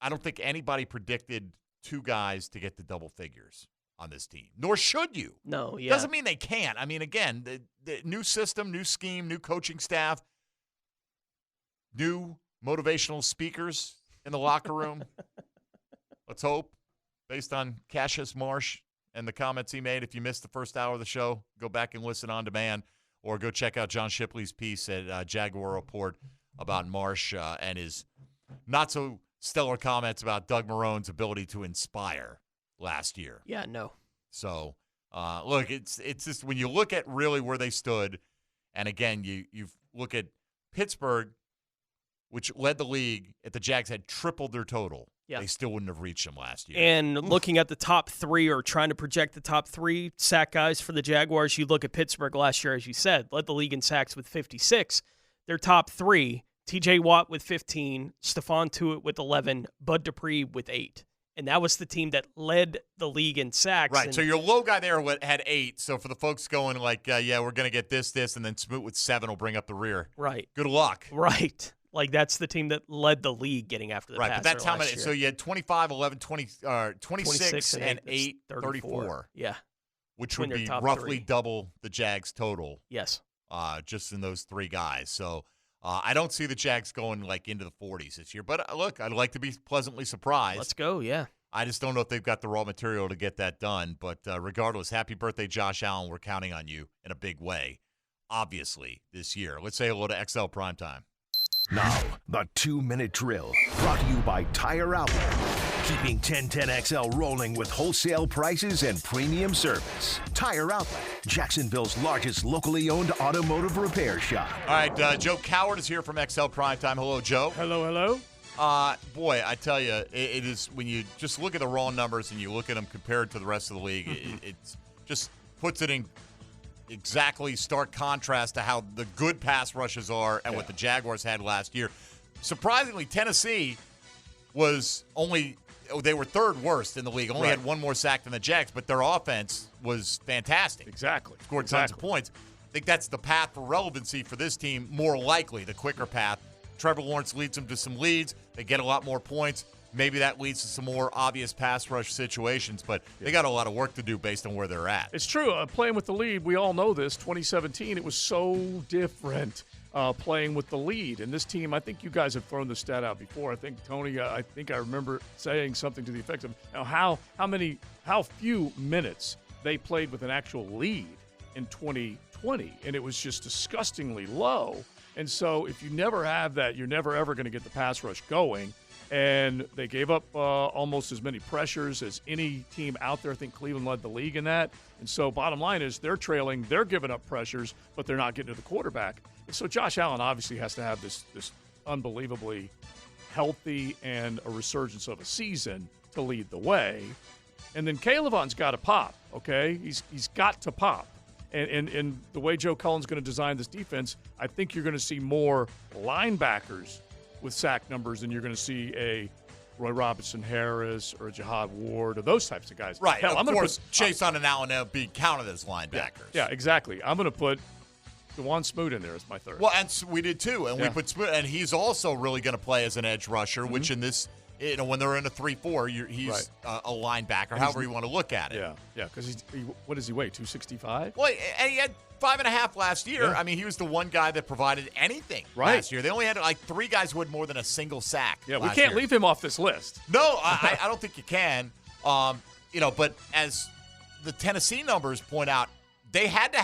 don't think anybody predicted 2 guys to get to double figures on this team, nor should you. No, yeah. Doesn't mean they can't. I mean, again, the new system, new scheme, new coaching staff, new motivational speakers in the locker room. Let's hope, based on Cassius Marsh and the comments he made. If you missed the first hour of the show, go back and listen on demand, or go check out John Shipley's piece at Jaguar Report about Marsh and his not-so-stellar comments about Doug Marone's ability to inspire last year. Yeah, no. So, look, it's just when you look at really where they stood, and again, you look at Pittsburgh, which led the league, if the Jags had tripled their total, they still wouldn't have reached them last year. And looking at the top 3 or trying to project the top 3 sack guys for the Jaguars, you look at Pittsburgh last year, as you said, led the league in sacks with 56. Their top 3, TJ Watt with 15, Stephon Tuitt with 11, Bud Dupree with 8. And that was the team that led the league in sacks. Right, so your low guy there had 8. So for the folks going like, we're going to get this, and then Smoot with 7 will bring up the rear. Right. Good luck. Right. Like, that's the team that led the league getting after the passer. Right, but that's how many. Year. So you had 25, 11, 26 and 8, 34. Yeah. Which would be roughly double the Jags total. Yes. Just in those 3 guys. So I don't see the Jags going like into the 40s this year. But look, I'd like to be pleasantly surprised. Let's go, yeah. I just don't know if they've got the raw material to get that done. But regardless, happy birthday, Josh Allen. We're counting on you in a big way, obviously, this year. Let's say hello to XL Primetime. Now, the 2-minute drill, brought to you by Tire Outlet. Keeping 1010XL rolling with wholesale prices and premium service. Tire Outlet, Jacksonville's largest locally owned automotive repair shop. All right, Joe Coward is here from XL Primetime. Hello, Joe. Hello. Boy, I tell you, it is when you just look at the raw numbers and you look at them compared to the rest of the league, it just puts it in exactly stark contrast to how the good pass rushes are and what the Jaguars had last year. Surprisingly, Tennessee they were 3rd worst in the league. Only had 1 more sack than the Jags, but their offense was fantastic. Exactly. Scored tons of points. I think that's the path for relevancy for this team, more likely, the quicker path. Trevor Lawrence leads them to some leads. They get a lot more points. Maybe that leads to some more obvious pass rush situations, but they got a lot of work to do based on where they're at. It's true. Playing with the lead, we all know this. 2017, it was so different. playing with the lead. And this team, I think you guys have thrown the stat out before. I think, Tony, I think I remember saying something to the effect of how few minutes they played with an actual lead in 2020, and it was just disgustingly low. And so if you never have that, you're never, ever going to get the pass rush going. And they gave up almost as many pressures as any team out there. I think Cleveland led the league in that. And so bottom line is they're trailing, they're giving up pressures, but they're not getting to the quarterback. And so Josh Allen obviously has to have this unbelievably healthy and a resurgence of a season to lead the way. And then Calebon's got to pop, okay? He's got to pop. And the way Joe Cullen's going to design this defense, I think you're going to see more linebackers with sack numbers than you're going to see a Roy Robinson Harris or a Jihad Ward or those types of guys. Right. Hell, of course, Chason and Allen will be counted as linebackers. Yeah, exactly. I'm going to put DeJuan Smoot in there as my third. Well, and we did too. And we put Smoot, and he's also really going to play as an edge rusher, which in this, when they're in a 3-4, he's a linebacker, however you want to look at it. Yeah, because what does he weigh, 265? Well, and he had 5.5 last year. Yeah. I mean, he was the one guy that provided anything last year. They only had like 3 guys who had more than a single sack. Yeah, we can't leave him off this list. No, I don't think you can. But as the Tennessee numbers point out, they had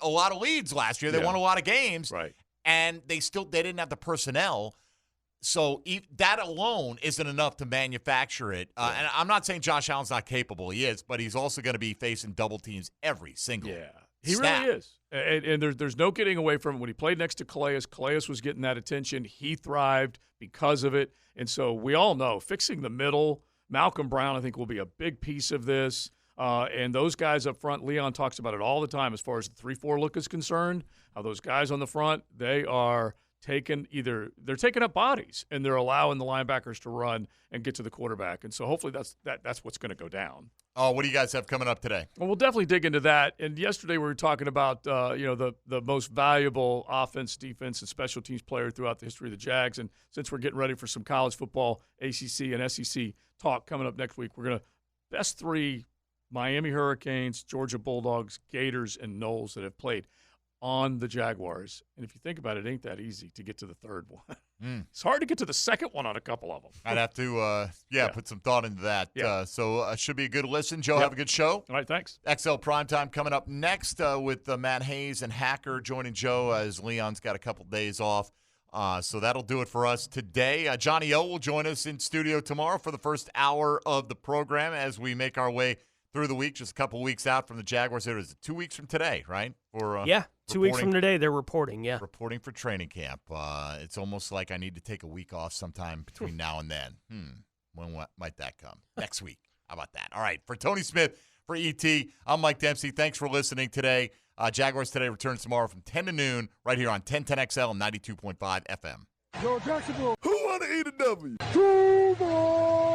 a lot of leads last year. They won a lot of games, right? And they didn't have the personnel. So that alone isn't enough to manufacture it. And I'm not saying Josh Allen's not capable. He is, but he's also going to be facing double teams every single He snap. really is. And there's no getting away from it. When he played next to Calais was getting that attention. He thrived because of it. And so we all know fixing the middle, Malcolm Brown, I think, will be a big piece of this. And those guys up front, Leon talks about it all the time as far as the 3-4 look is concerned, how those guys on the front, they're taking up bodies, and they're allowing the linebackers to run and get to the quarterback. And so hopefully that's what's going to go down. Oh, what do you guys have coming up today? Well, we'll definitely dig into that. And yesterday we were talking about the most valuable offense, defense, and special teams player throughout the history of the Jags. And since we're getting ready for some college football, ACC and SEC talk coming up next week, we're going to best 3 Miami Hurricanes, Georgia Bulldogs, Gators, and Noles that have played on the Jaguars. And if you think about it, it ain't that easy to get to the third one. It's hard to get to the second one on a couple of them. I'd have to put some thought into that. Yeah. So should be a good listen. Joe, have a good show. All right, thanks. XL Primetime coming up next with Matt Hayes and Hacker joining Joe as Leon's got a couple days off. So that'll do it for us today. Johnny O will join us in studio tomorrow for the first hour of the program as we make our way through the week, just a couple weeks out from the Jaguars. It was 2 weeks from today, right? For 2 weeks from today, they're reporting, Reporting for training camp. It's almost like I need to take a week off sometime between now and then. When might that come? Next week. How about that? All right, for Tony Smith, for ET, I'm Mike Dempsey. Thanks for listening today. Jaguars Today returns tomorrow from 10 to noon right here on 1010XL and 92.5 FM. Yo, Jacksonville, who want to eat a W? Duval!